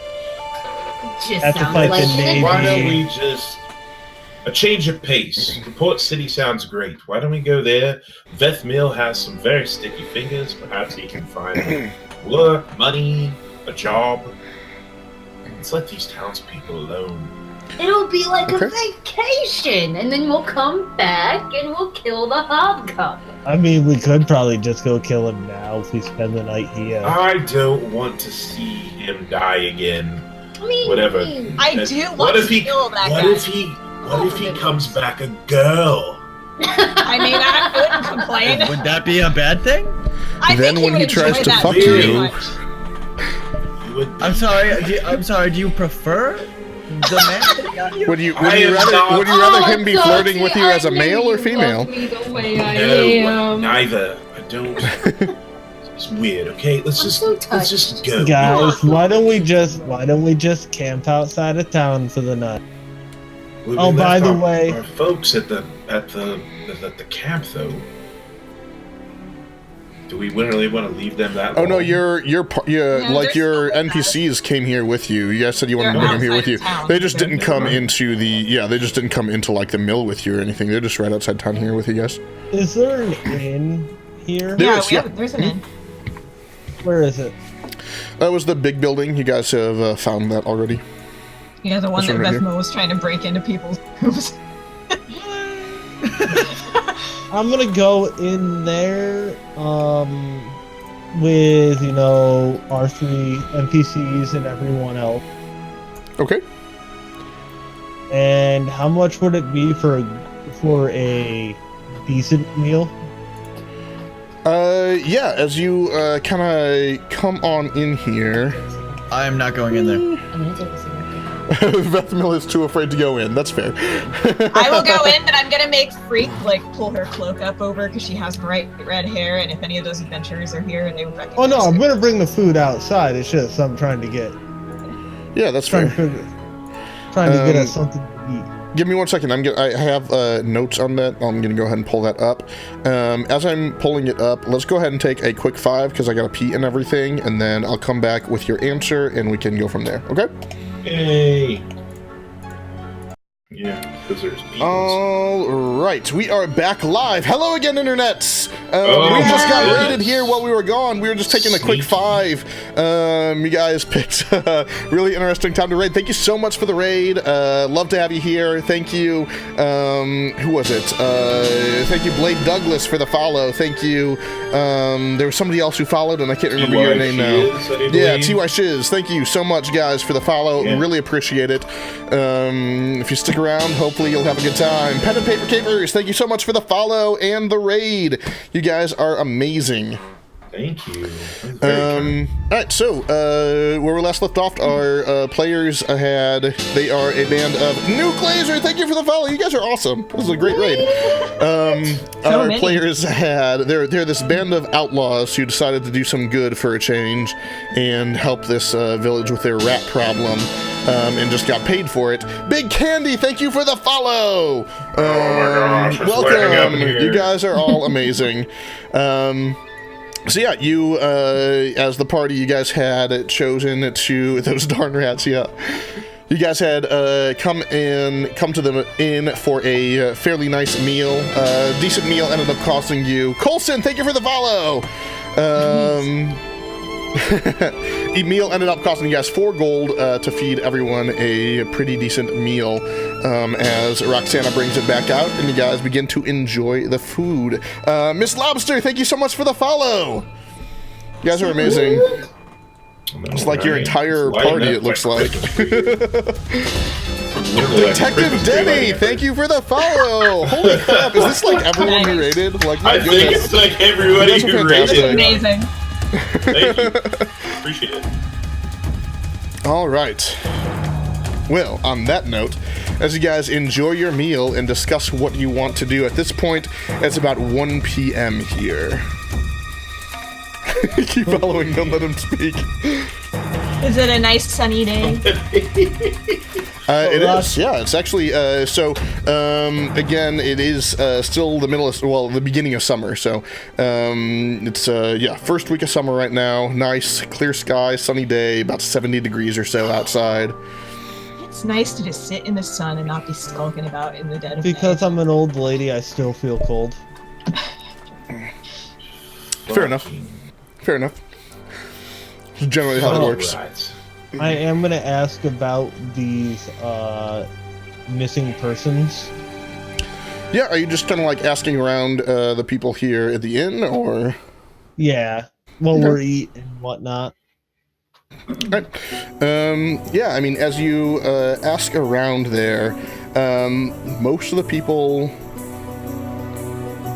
Just Have to sounds fight like the Navy. Why don't we just... A change of pace. The port city sounds great. Why don't we go there? Veth Mill has some very sticky fingers. Perhaps he can find work, money, a job. Let's let these townspeople alone. It'll be like Okay. a vacation, and then we'll come back and we'll kill the hobgoblin. I mean, we could probably just go kill him now if we spend the night here. I don't want to see him die again. I mean, Whatever. I And do what want if to he- kill that What guy. if he comes back a girl? I mean, I wouldn't complain. Would that be a bad thing? I Then think when would he tries enjoy to that fuck very you- much. You would I'm sorry. Do you prefer the man that got you? Would you I am not- rather him be Oh, flirting with you Salty, as a I male know or you female? love me the way I No, am. neither. I don't. It's weird. Okay, let's I'm just go. Guys, why don't we just camp outside of town for the night? We Oh, left by the our- way- our folks at the camp though. Do we really want to leave them that Oh long? no, your there's your no way NPCs came here with you. You guys said you wanted to They're bring them here with outside you. of town. They just They're didn't come right. into they just didn't come into like the mill with you or anything. They're just right outside town here with you guys. Is there an inn here? There Yeah, is, yeah. there's an inn. Where is it? That was the big building. You guys have found that already. Yeah, the one This that one right here. Bethmo was trying to break into people's rooms. I'm gonna go in there, with, you know, our 3 NPCs and everyone else. Okay. And how much would it be for a decent meal? Yeah, as you kind of come on in here, I am not going in there. I'm gonna take a cigarette. Vethmil is too afraid to go in. That's fair. I will go in, but I'm gonna make Freak like pull her cloak up over because she has bright red hair, and if any of those adventurers are here, they would recognize Oh no, I'm her. gonna bring the food outside. It's just I'm trying to get Yeah, that's trying fair. to get us something to eat. Give me 1 second. I have notes on that. I'm gonna go ahead and pull that up. As I'm pulling it up, let's go ahead and take a quick 5 because I gotta pee and everything, and then I'll come back with your answer and we can go from there. Okay? Yay! Yeah, because there's beacons. All right, we are back live. Hello again, internets. Oh, we just got yes. raided here while we were gone. We were just taking a quick Sneaky. 5. You guys picked a really interesting time to raid. Thank you so much for the raid. Love to have you here. Thank you. Who was it? Thank you, Blade Douglas, for the follow. Thank you. There was somebody else who followed, and I can't remember your name now. Yeah, TY Shiz. Thank you so much, guys, for the follow. Yeah. Really appreciate it. If you stick around, hopefully you'll have a good time. Pen and Paper Capers, thank you so much for the follow and the raid. You guys are amazing. Thank you. That's very kind. Alright, so, where we last left off, our players they are a band of Nuke Laser. Thank you for the follow. You guys are awesome. This is a great raid. Our many. players they're this band of outlaws who decided to do some good for a change and help this village with their rat problem. And just got paid for it. Big Candy, thank you for the follow. Oh my gosh, it's lighting up Welcome. in here. You guys are all amazing. So yeah, you as the party, you guys had chosen to those darn rats. Yeah, you guys had come to the inn for a fairly nice meal. Decent meal ended up costing you. Colson, thank you for the follow. The meal ended up costing you guys 4 gold to feed everyone a pretty decent meal. As Roxana brings it back out and you guys begin to enjoy the food. Miss Lobster, thank you so much for the follow. You guys are amazing. It's like your entire party, it looks like. Detective Denny, thank you for the follow. Holy crap, is this like everyone who raided? Like, my I think goodness. it's like everybody You guys are who fantastic. rated. Amazing. Thank you. Appreciate it. All right. Well, on that note, as you guys enjoy your meal and discuss what you want to do, at this point, it's about 1 p.m. here. Keep following, don't let him speak. Is it a nice sunny day? It is, yeah. It's actually, again, it is still the beginning of summer. So, it's, first week of summer right now. Nice, clear sky, sunny day, about 70 degrees or so outside. It's nice to just sit in the sun and not be skulking about in the dead of Because night. I'm an old lady, I still feel cold. Fair enough. Fair enough. It's generally how it works. Right. I am gonna ask about these missing persons. Yeah, are you just kind of like asking around the people here at the inn, or? Yeah, while Okay. we're eating and whatnot. Right. Yeah, I mean, as you ask around there, most of the people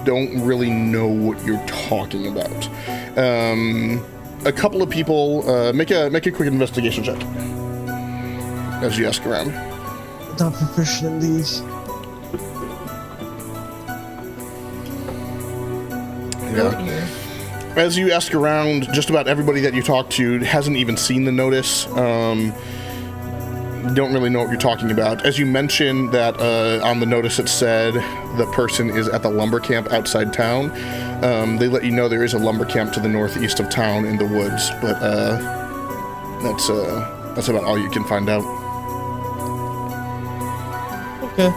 don't really know what you're talking about. A couple of people make a quick investigation check as you ask around. Not proficient in these. Yeah. As you ask around, just about everybody that you talk to hasn't even seen the notice. Don't really know what you're talking about. As you mentioned that on the notice it said the person is at the lumber camp outside town, They let you know there is a lumber camp to the northeast of town in the woods, but that's about all you can find out. Okay.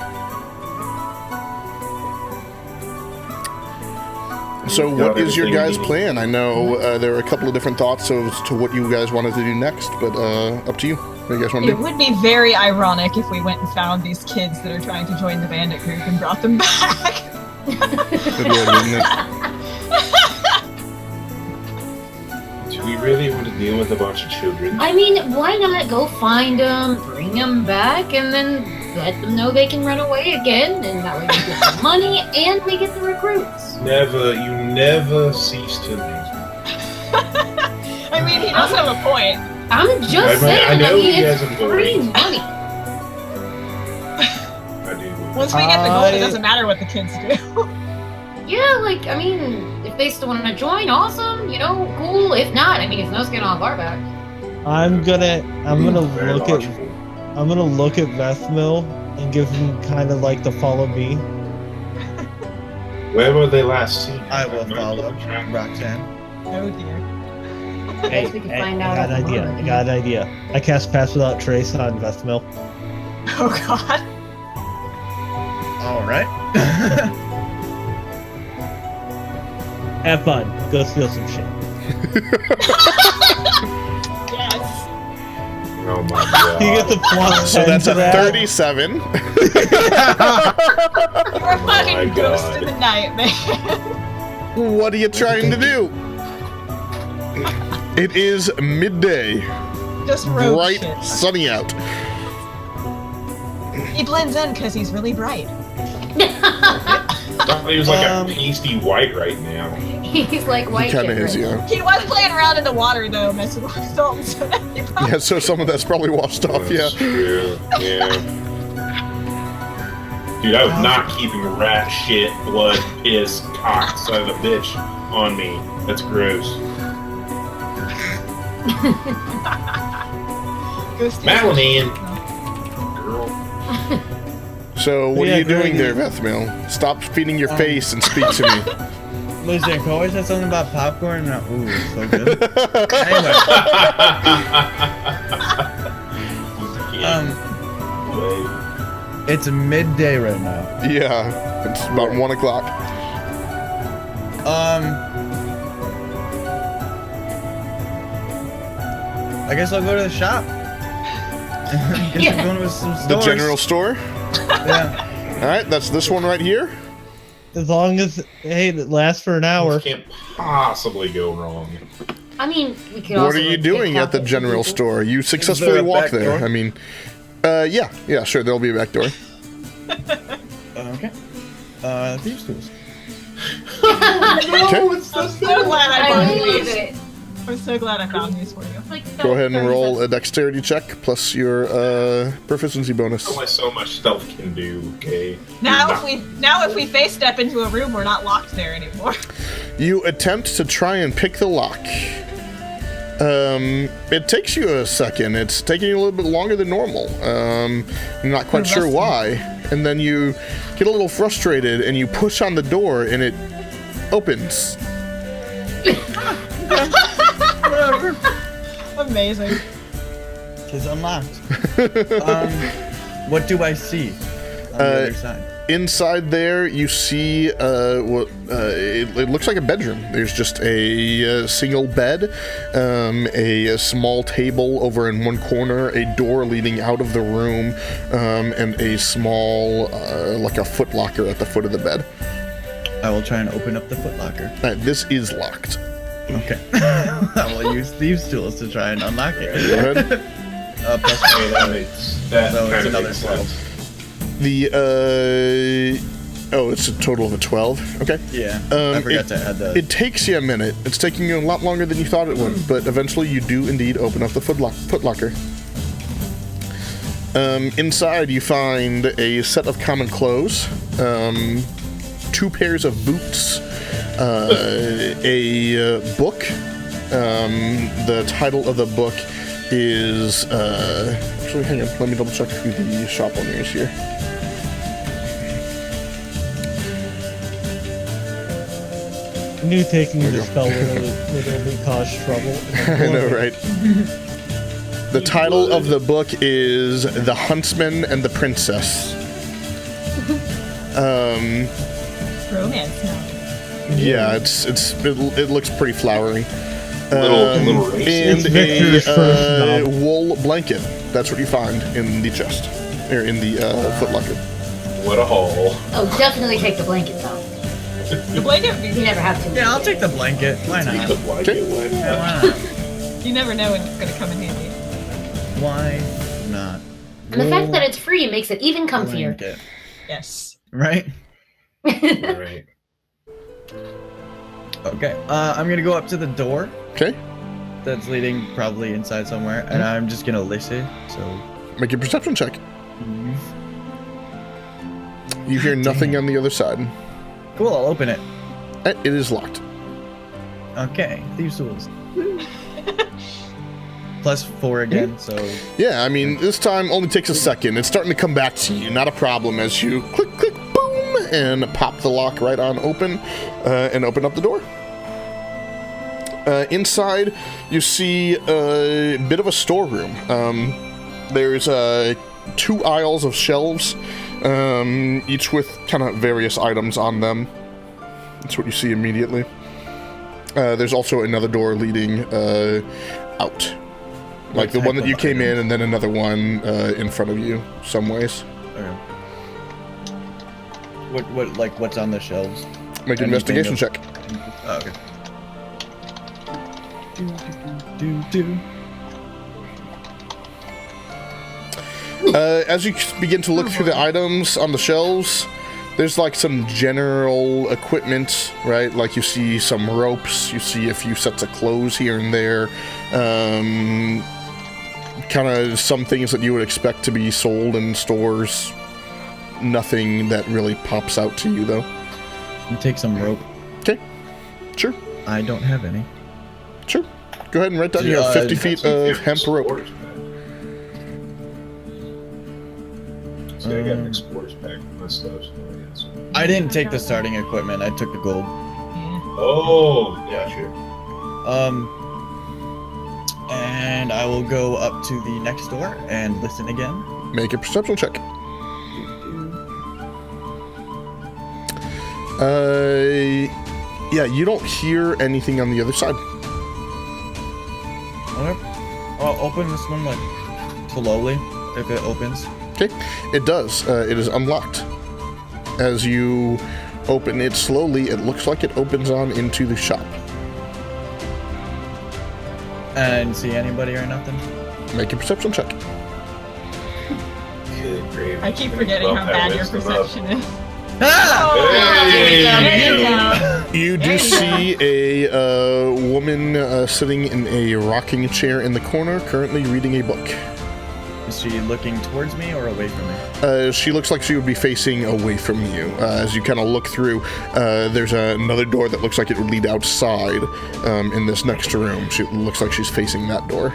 So what is your guys' plan? I know there are a couple of different thoughts as to what you guys wanted to do next, but up to you. What do you guys want to It do? would be very ironic if we went and found these kids that are trying to join the bandit group and brought them back. Good word, isn't it? Do we really want to deal with a bunch of children? I mean, why not go find them, bring them back, and then let them know they can run away again, and that way we get the money and we get the recruits. You never cease to amaze me. I mean, he does have a point. I'm just saying, I know he it's hasn't free voted. money. I do. Once we get the gold, it doesn't matter what the kids do. Yeah, like, I mean, if they still want to join, awesome, you know, cool. If not, I mean, it's no skin off our back. I'm gonna Very look logical. at Vethmil and give him kind of like the follow me. Where were they last seen? I will No follow track. Roxanne. Oh dear. Hey, guess we can hey, find I out got at an the idea. moment, I got an idea. I cast Pass Without Trace on Vethmil. Oh god. All right. Have fun. Go steal some shit. Yes. Oh my god. You get the plus So 10 that's to a that. 37. We're fucking my ghost God. in the night, man. What are you trying to do? It is midday. Just rogue Bright, shit. sunny out. He blends in because he's really bright. I thought he was like a pasty white right now. He's like white. He kind of kid, is, right? yeah. He was playing around in the water though, messing with Dalton, so that he probably Yeah, so some of that's probably washed off, yeah. That's true. Yeah. Dude, I was not keeping rat shit, blood, piss, cock, son of a bitch on me. That's gross. go steal Madeline! some Girl. So what Yeah, are you doing very there, Vethmil? Stop feeding your face and speak to me. Listen, Corey said something about popcorn. And ooh, so good. Anyway, it's midday right now. Yeah, it's about 1 o'clock. I guess I'll go to the shop. Guess Yeah. I'm going with some The stores. general store. Yeah. All right, that's this one right here. As long as it lasts for an hour. Can't possibly go wrong. I mean, we could What also are you like, doing pick at the pockets of general people. store? You there successfully a walk back there. door? I mean, yeah, sure. There'll be a back door. Okay. Thieves' tools. Okay. I'm so glad I I found believe these. it. I'm so glad I found these for you. Like, Go ahead and 30 roll cents. a dexterity check plus your proficiency bonus. Only so much stealth can do, okay? Now if we face step into a room, we're not locked there anymore. You attempt to try and pick the lock. It takes you a second. It's taking you a little bit longer than normal. You're not quite sure why. And then you get a little frustrated and you push on the door and it opens. Whatever. Amazing. It's unlocked. What do I see on the other side? Inside there, you see what it looks like a bedroom. There's just a single bed, a small table over in one corner, a door leading out of the room, and a small, like a footlocker at the foot of the bed. I will try and open up the footlocker. This is locked. Okay. I will use thieves' tools to try and unlock it. Go ahead. Plus Hey, that So it's kind of another makes 12. sense. The it's a total of a 12. Okay. Yeah. I forgot to add the. It takes you a minute. It's taking you a lot longer than you thought it would, but eventually you do indeed open up the footlocker. Inside you find a set of common clothes, 2 pairs of boots, a book. The title of the book is actually, hang on, let me double check who the shop owner is here. knew taking the spell would only cause trouble. I know, right? The title of the book is The Huntsman and the Princess. Romance now. Yeah, it looks pretty flowery. Little And It's Victor's first a novel. wool blanket. That's what you find in the chest, or in the footlocker. What a haul. Oh, definitely take the blankets off. The blanket would You be. never have to. Yeah, I'll take the blanket. Why Take not? the blanket, why Yeah, not? why not? You never know when it's gonna come in handy. Why not? And the fact that it's free makes it even comfier. Blanket. Yes. Right? Alright. Okay. I'm gonna go up to the door Okay, that's leading probably inside somewhere, and I'm just gonna listen. So. make a perception check. You hear nothing on the other side. Cool. I'll open it. It is locked. Okay. Thieves' tools. +4 again. So. Yeah, I mean, this time only takes a second. It's starting to come back to you. Not a problem as you click, click, boom, and pop the lock right on open and open up the door. Inside, you see a bit of a storeroom. There's 2 aisles of shelves, each with kind of various items on them. That's what you see immediately. There's also another door leading out. Like the one that you came in, and then another one in front of you, some ways. Okay. What's on the shelves? Make an investigation check. Oh, okay. Do. As you begin to look through the items on the shelves, there's like some general equipment, right? Like you see some ropes, you see a few sets of clothes here and there. Kind of some things that you would expect to be sold in stores. Nothing that really pops out to you, though. You take some rope. Okay, sure, I don't have any. sure. Go ahead and write down. You have 50 feet of hemp rope. Explorer's pack. See, I got an explorer's pack with my stuff. So yes. I didn't take the starting equipment. I took the gold. Yeah. Oh, gotcha. And I will go up to the next door and listen again. Make a perception check. Yeah, you don't hear anything on the other side. Okay. I'll open this one like slowly if it opens. Okay, it does. It is unlocked. As you open it slowly, it looks like it opens on into the shop. And see anybody or nothing? Make a perception check. Good gravy. I keep forgetting how bad your perception is. Ah! Hey! There you go. You do see a woman sitting in a rocking chair in the corner, currently reading a book. Is she looking towards me or away from me? She looks like she would be facing away from you. As you kind of look through, there's another door that looks like it would lead outside in this next room. She looks like she's facing that door.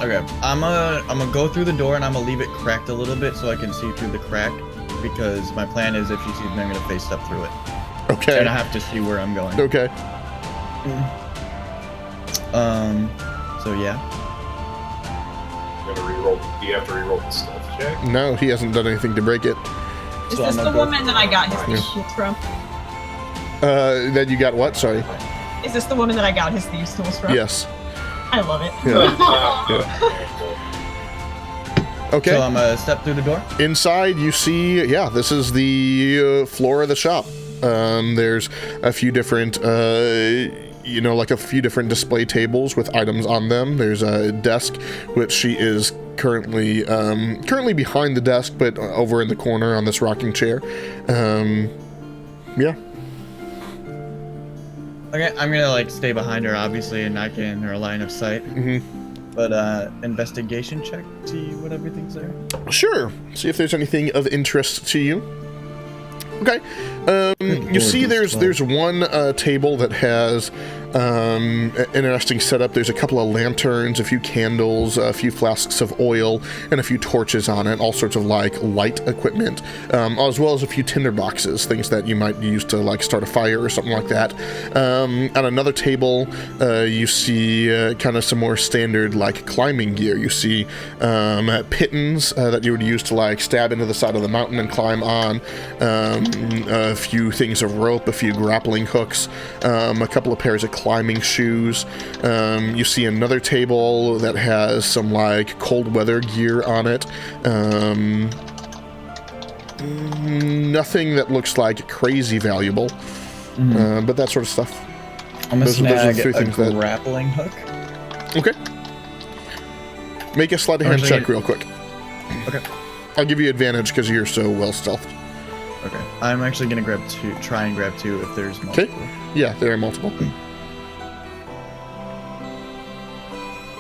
Okay, I'm gonna go through the door and I'm gonna leave it cracked a little bit so I can see through the crack, because my plan is if she sees me, I'm gonna face up through it. Okay. And I have to see where I'm going. Okay. So yeah. Gotta reroll. Do you have to reroll the stealth check? No, he hasn't done anything to break it. Is So this I'm the gonna go- woman that I got his Yeah. thieves tools from? Then you got what? Sorry. Is this the woman that I got his thieves tools from? Yes. I love it. Yeah. Okay. So I'm gonna step through the door. Inside, you see, yeah, this is the floor of the shop. There's a few different, like a few different display tables with items on them. There's a desk, which she is currently behind the desk, but over in the corner on this rocking chair. Yeah. Okay, I'm gonna stay behind her, obviously, and not get in her line of sight. Mhm. But investigation check, see what everything's there. Sure. See if there's anything of interest to you. Okay. You see there's one table that has Interesting setup. There's a couple of lanterns, a few candles, a few flasks of oil, and a few torches on it. All sorts of like light equipment, as well as a few tinder boxes, things that you might use to like start a fire or something like that. On another table, you see kind of some more standard like climbing gear. You see pittons that you would use to like stab into the side of the mountain and climb on. A few things of rope, a few grappling hooks, a couple of pairs of climbing shoes. You see another table that has some like cold weather gear on it. Nothing that looks like crazy valuable, but that sort of stuff. I'm gonna snag three a things that- grappling hook. Okay. Make a sleight of hand Actually, check real quick. Okay. I'll give you advantage because you're so well stealthed. Okay. I'm actually gonna try and grab 2 if there's multiple. Okay. Yeah, there are multiple.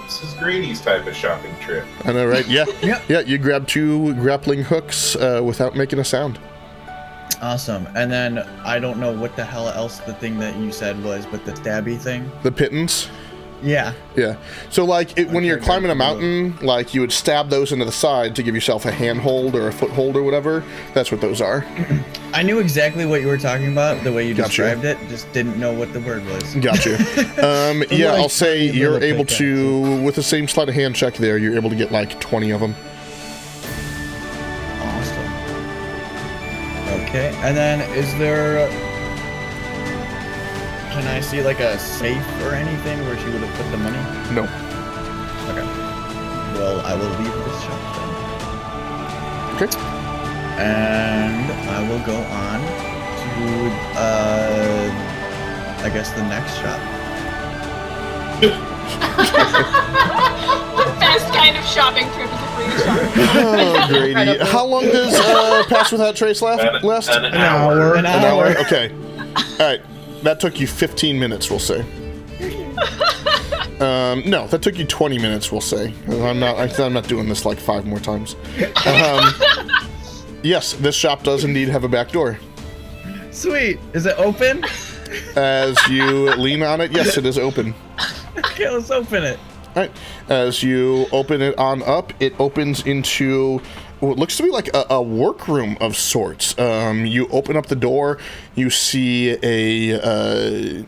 This is Grady's type of shopping trip. I know, right? Yeah. Yep. Yeah, you grab 2 grappling hooks without making a sound. Awesome. And then I don't know what the hell else the thing that you said was, but the stabby thing. The pittons. Yeah. Yeah. So, like, when you're Okay, climbing a good. mountain, like, you would stab those into the side to give yourself a handhold or a foothold or whatever. That's what those are. I knew exactly what you were talking about, the way you Gotcha. described it, just didn't know what the word was. Gotcha. Yeah, like I'll say tiny you're little able pickaxes. to, with the same sleight of hand check there, you're able to get, like, 20 of them. Awesome. Okay, and then is there... Can I see like a safe or anything where she would have put the money? No. Okay. Well, I will leave this shop then. Okay. And I will go on to, I guess the next shop. The best kind of shopping trip is a free shopping. Oh, Grady. How long does Pass Without Trace last? An An hour. An An hour. hour? Okay. Alright. That took you 15 minutes, we'll say. No, that took you 20 minutes, we'll say. I'm not doing this like 5 more times. Yes, this shop does indeed have a back door. Sweet. Is it open? As you lean on it, yes, it is open. Okay, let's open it. Alright. As you open it on up, it opens into what looks to be like a workroom of sorts. You open up the door, you see a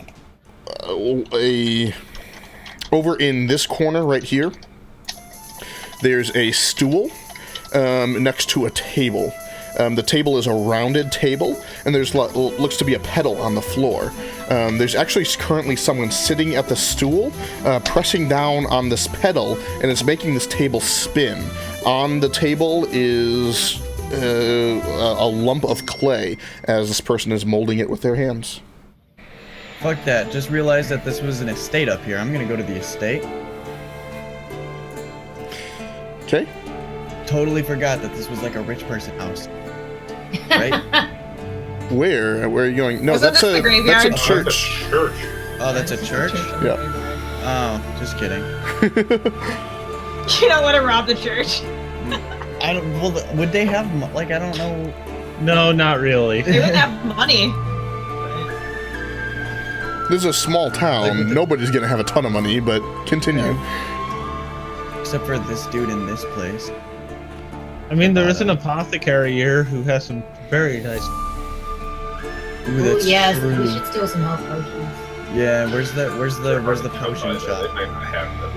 over in this corner right here, there's a stool next to a table. The table is a rounded table, and there's looks to be a pedal on the floor. There's actually currently someone sitting at the stool, pressing down on this pedal, and it's making this table spin. On the table is a lump of clay, as this person is molding it with their hands. Fuck that. Just realized that this was an estate up here. I'm gonna go to the estate. Okay. Totally forgot that this was like a rich person house. Right? Where are you going? No, Isn't that's this the a graveyard? church. Church. Oh, that's a church? Yeah. Oh, just kidding. You don't want to rob the church. I don't. Well, would they have like I don't know. No, not really. They would have money. This is a small town. Nobody's gonna have a ton of money, but continue. Except for this dude in this place. I mean, there is an apothecary here who has some very nice. Ooh, that's yes, true. we should steal some health potions. Yeah, where's the potion They shop? might not have those.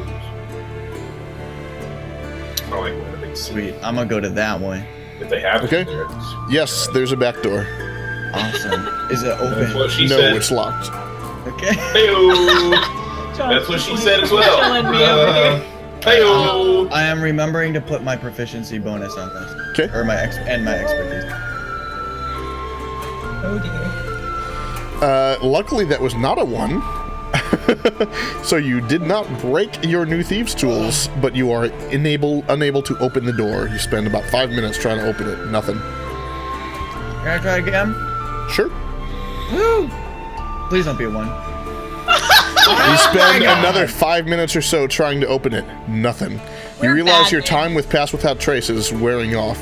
I like what they see. Sweet. I'm gonna go to that one. If they have Okay. it, Yes, there's a back door. Awesome. Is it that's open? what she No, said. it's locked. Okay. Hey-o. That's what she said as well. Killing me over here. Hey-o. I am remembering to put my proficiency bonus on this, Okay. or my expertise. Oh dear. Luckily, that was not a 1. So you did not break your new thieves' tools, but you are unable to open the door. You spend about 5 minutes trying to open it. Nothing. Can I try again? Sure. Woo! Please don't be a 1. You spend another 5 minutes or so trying to open it. Nothing. You We're realize bad your men. time with Pass Without Trace is wearing off.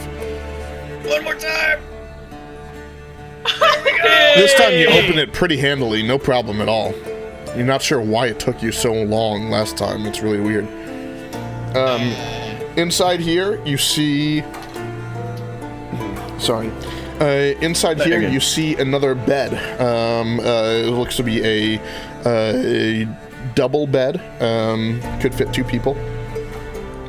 One more time. This time you open it pretty handily, no problem at all. You're not sure why it took you so long last time. It's really weird. Inside here, you see... Sorry. Inside here, you see another bed. It looks to be a double bed. Could fit 2 people.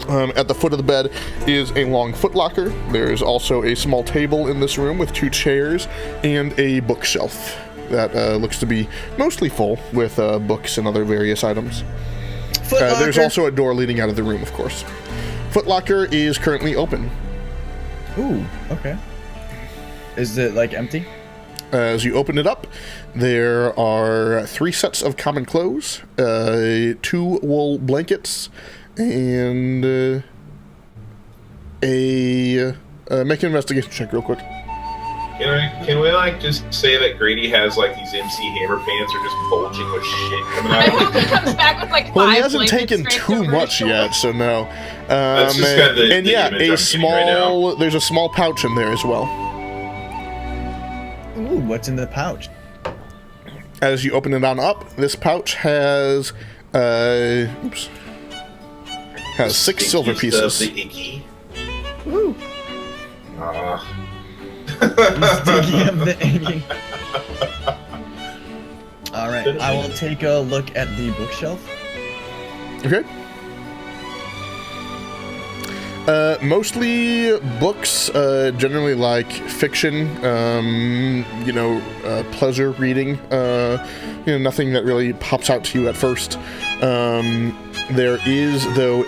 At the foot of the bed is a long footlocker. There is also a small table in this room with 2 chairs and a bookshelf that looks to be mostly full with books and other various items. There's also a door leading out of the room, of course. Footlocker is currently open. Ooh, okay. Is it, like, empty? As you open it up, there are 3 sets of common clothes, 2 wool blankets, and make an investigation check real quick. Can we like just say that Grady has like these MC Hammer pants are just bulging with shit coming I out? hope he comes back with like 5 Well, he hasn't blankets taken draped too over his much shoulder. yet, so no. That's just kind of the and yeah, image I'm a getting small. right There's a small pouch in there as well. Ooh, what's in the pouch? As you open it on up, this pouch has oops, has 6 silver pieces. The icky. Ooh. Sticky of the inking. Alright, I will take a look at the bookshelf. Okay. Mostly books, generally like fiction, pleasure reading, nothing that really pops out to you at first. There is, though,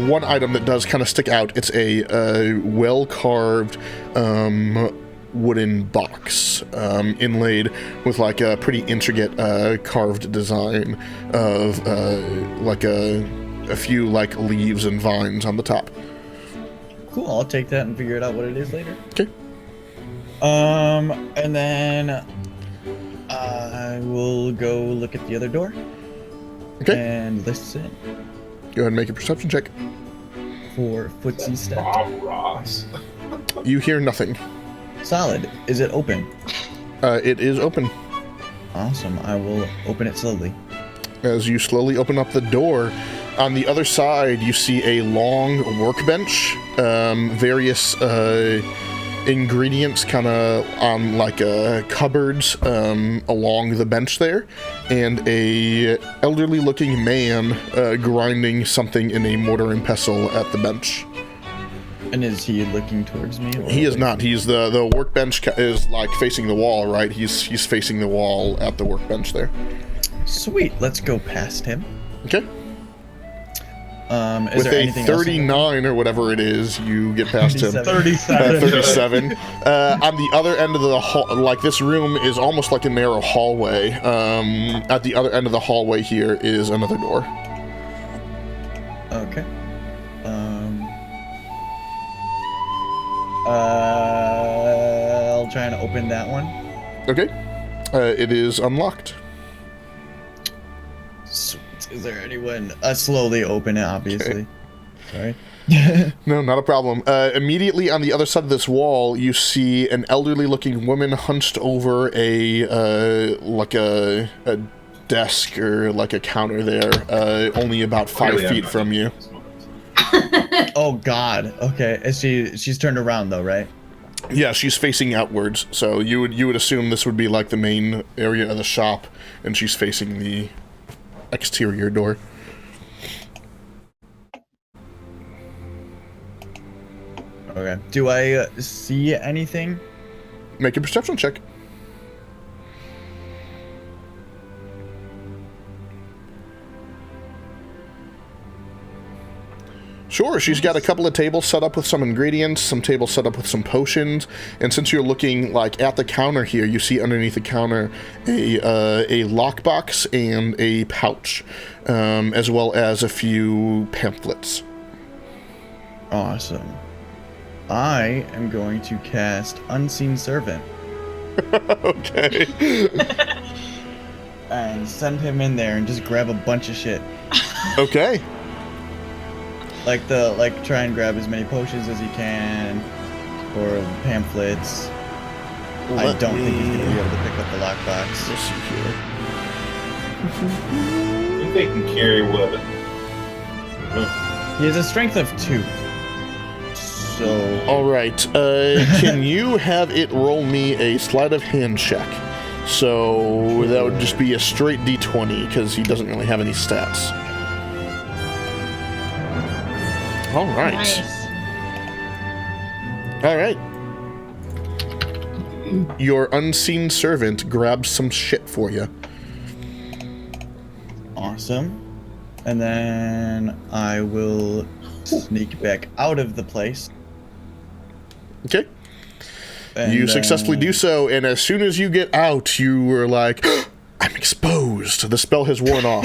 one item that does kind of stick out. It's a well-carved wooden box inlaid with like a pretty intricate carved design of like a few like leaves and vines on the top. Cool, I'll take that and figure it out what it is later. Okay. And then I will go look at the other door. Okay. And listen Go ahead and make a perception check. for footsie step. Bob Ross. You hear nothing. Solid. Is it open? It is open. Awesome. I will open it slowly. As you slowly open up the door, on the other side you see a long workbench, various ingredients kind of on like cupboards along the bench there, and a elderly looking man grinding something in a mortar and pestle at the bench. And is he looking towards me? Or He is not. He's the workbench is like facing the wall, right? He's facing the wall at the workbench there. Sweet. Let's go past him. Okay. Is With there a anything else? 39 or whatever it is, you get past him. 37. 37. On the other end of the hall, like this room is almost like a narrow hallway. At the other end of the hallway here is another door. Okay. I'll try and open that one. Okay. It is unlocked. Sweet. Is there anyone? Slowly open it, obviously. Sorry. No, not a problem. Immediately on the other side of this wall, you see an elderly looking woman hunched over a desk or like a counter there, only about 5 feet from you. Oh God. Okay. She's turned around though, right? Yeah, she's facing outwards, so you would assume this would be like the main area of the shop, and she's facing the exterior door. Okay. Do I see anything? Make a perception check. Sure, she's got a couple of tables set up with some ingredients, some tables set up with some potions, and since you're looking like at the counter here, you see underneath the counter a lockbox and a pouch, as well as a few pamphlets. Awesome. I am going to cast Unseen Servant Okay. and send him in there and just grab a bunch of shit. Okay. Like try and grab as many potions as he can, or pamphlets, I don't think he's gonna be able to pick up the lockbox. Let's see here. I think they can carry what? He has a strength of 2. So All right. Can you have it roll me a sleight of hand check? So that would just be a straight D20 because he doesn't really have any stats. All right. Nice. All right. Your unseen servant grabs some shit for you. awesome. And then I will sneak back out of the place. Okay. And You successfully do so, and as soon as you get out, you were like, I'm exposed. The spell has worn off.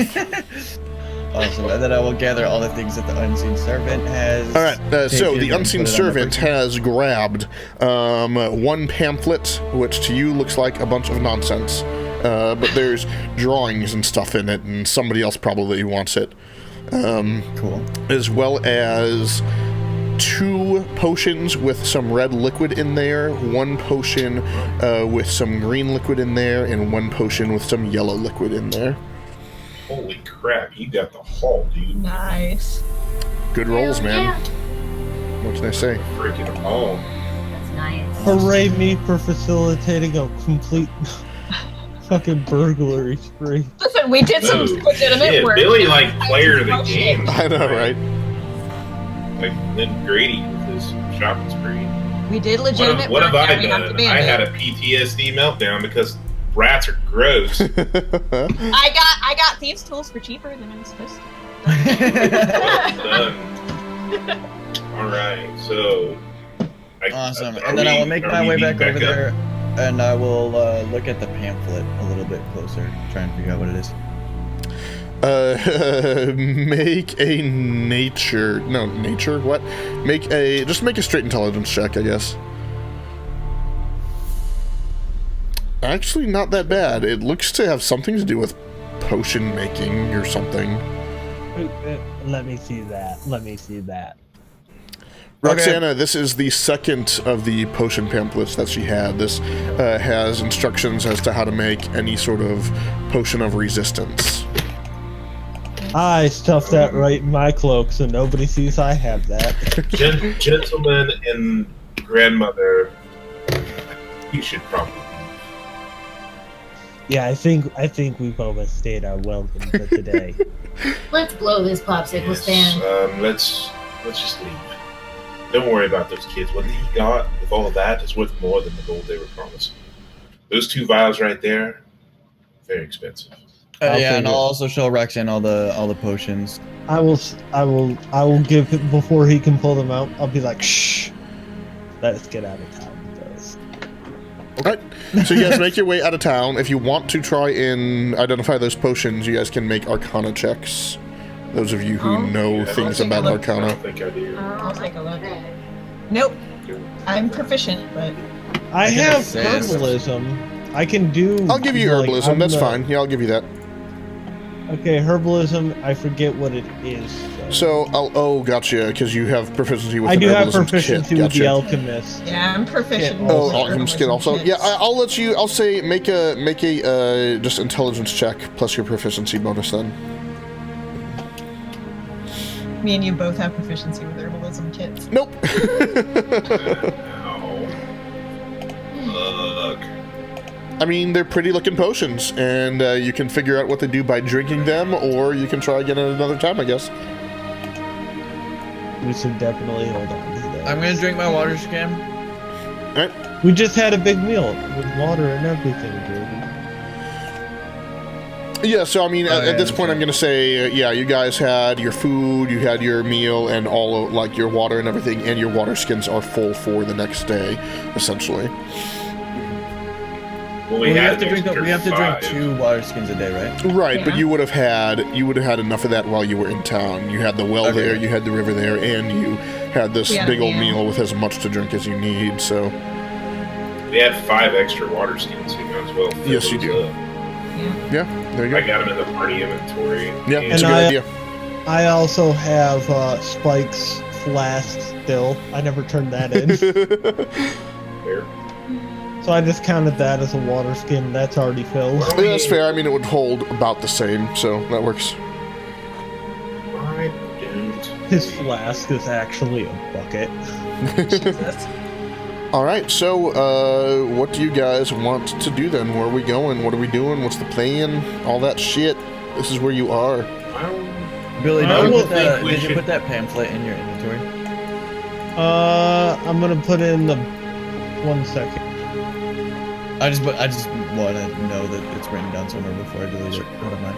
Awesome. And then I will gather all the things that the unseen servant has. All right, so taken the and unseen put it on the servant person. has grabbed one pamphlet, which to you looks like a bunch of nonsense. But there's drawings and stuff in it, and somebody else probably wants it. Cool. As well as 2 potions with some red liquid in there, 1 potion with some green liquid in there, and 1 potion with some yellow liquid in there. Holy crap, you got the haul, dude. Nice. Good rolls, Hell man. yeah. What can I say? Freaking haul. That's nice. Hooray me for facilitating a complete fucking burglary spree. Listen, we did some legitimate Yeah, work. Billy, like, player of the Oh, shit. game. I know, right? Like, then Grady with his shopping spree. We did legitimate What work. have I and we have to done? ban I it. had a PTSD meltdown because rats are gross. I got thieves' tools for cheaper than I was supposed to. Done. Alright, so... Awesome. are And then I will make are my we way meeting back over up? there, and I will look at the pamphlet a little bit closer, try and figure out what it is. Make a just make a straight intelligence check, I guess. Actually, not that bad. It looks to have something to do with potion making or something. Let me see that. Roxana, this is the second of the potion pamphlets that she had. This has instructions as to how to make any sort of potion of resistance. I stuffed that right in my cloak so nobody sees I have that. Gentlemen and grandmother, you should probably... Yeah, I think we've overstayed our welcome for today. Let's blow this popsicle stand. Let's just leave. Don't worry about those kids. What he got with all of that is worth more than the gold they were promised. Those 2 vials right there, very expensive. I'll Yeah, and figure I'll it. also show Roxanne all the potions. I will give him before he can pull them out. I'll be like, shh. Let's get out of town first. Alright, so you guys make your way out of town. If you want to try and identify those potions, you guys can make Arcana checks. Those of you who know Yeah, things I'll take about a look. I Arcana. don't think I do. I'll take a look. Nope. I'm proficient, but I can have assist. herbalism. I can do. I'll give you like, herbalism, I'm that's the- fine. Yeah, I'll give you that. Okay, herbalism. I forget what it is. So, gotcha, because you have proficiency with I an do have herbalism proficiency kit. with the Gotcha. alchemist. yeah, I'm proficient. Yeah, with Oh, the alchemist kit herbalism also. kits. Yeah, I'll let you. I'll say make a just intelligence check plus your proficiency bonus then. Me and you both have proficiency with herbalism kits. Nope. Look. I mean, they're pretty looking potions, and you can figure out what they do by drinking them, or you can try again at another time, I guess. We should definitely hold on to that. I'm gonna drink my water skin. We just had a big meal with water and everything, dude. Yeah, so I mean, Oh, at yeah, this that's point, I'm right. gonna say, yeah, you guys had your food, you had your meal, and all of, like your water and everything, and your water skins are full for the next day, essentially. Well, We have to an drink. extra We have to drink 5. 2 water skins a day, right? Right, but Yeah. you would have had enough of that while you were in town. You had the well Okay. there, you had the river there, and you had this We had a big old meal. meal with as much to drink as you need. So We had 5 extra water skins, so you might as well fill Yes, you those do. up. yeah, there you I go. got them in the party inventory. Yeah, it's a And good I- idea. I also have Spike's flask still. I never turned that in. There. So I just counted that as a water skin. That's already filled. Yeah, that's fair. I mean, it would hold about the same, so that works. I don't. His flask is actually a bucket. Jesus. All right, so what do you guys want to do then? Where are we going? What are we doing? What's the plan? All that shit. This is where you are. Billy, I did, will you put, that, think we did you should- put that pamphlet in your inventory? I'm gonna put in the 1 second. I just want to know that it's written down somewhere before I delete it. Out of mine.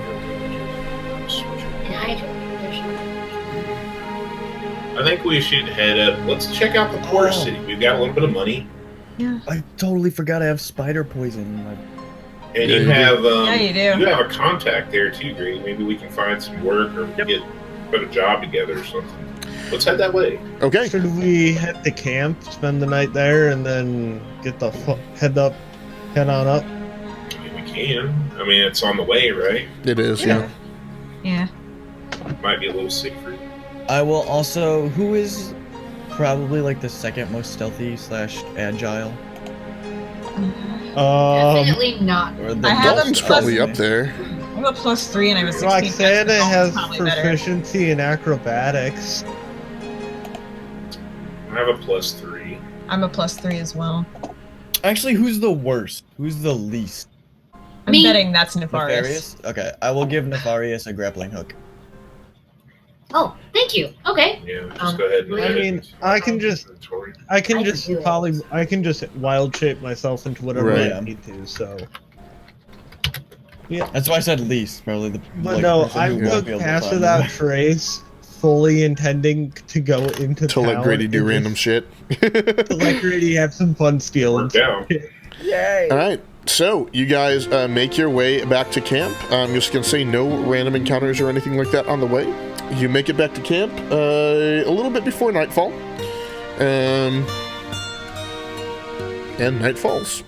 And I think we should head up. Let's check out the port Oh. city. We've got a little bit of money, I totally forgot I have spider poison in my. and Yeah, you you do. have Yeah, you do. You have a contact there too, Grady. Maybe we can find some work or put a job together or something. Let's head that way. Okay. Should we head to camp, spend the night there, and then get the head on up? I mean, we can. I mean, it's on the way, right? It is, yeah. Yeah. Might be a little sick for you. I will also. Who is probably like the second most stealthy / agile? definitely not. Or the I have most them It's probably stealthy? up there. I'm a +3 and I have a 16. Roxana That's has probably better. proficiency in acrobatics. I have a +3. I'm a +3 as well. Actually, who's the worst? Who's the least? I'm Me. betting that's Nefarious. Nefarious? Okay, I will give Nefarious a grappling hook. Oh, thank you. Okay. Yeah, just go ahead and. I mean, I can just- Inventory. I can I just can do it. I can just wild shape myself into whatever Right. I need to. So, That's why I said least. Probably the. but like, no, person I who won't would be able to pass find without them. trace, fully intending to go into To let town Grady do and random just shit. to let Grady have some fun stealing. Worked out. Yay! All right, so you guys make your way back to camp. I'm just gonna say no random encounters or anything like that on the way. You make it back to camp a little bit before nightfall, and night falls.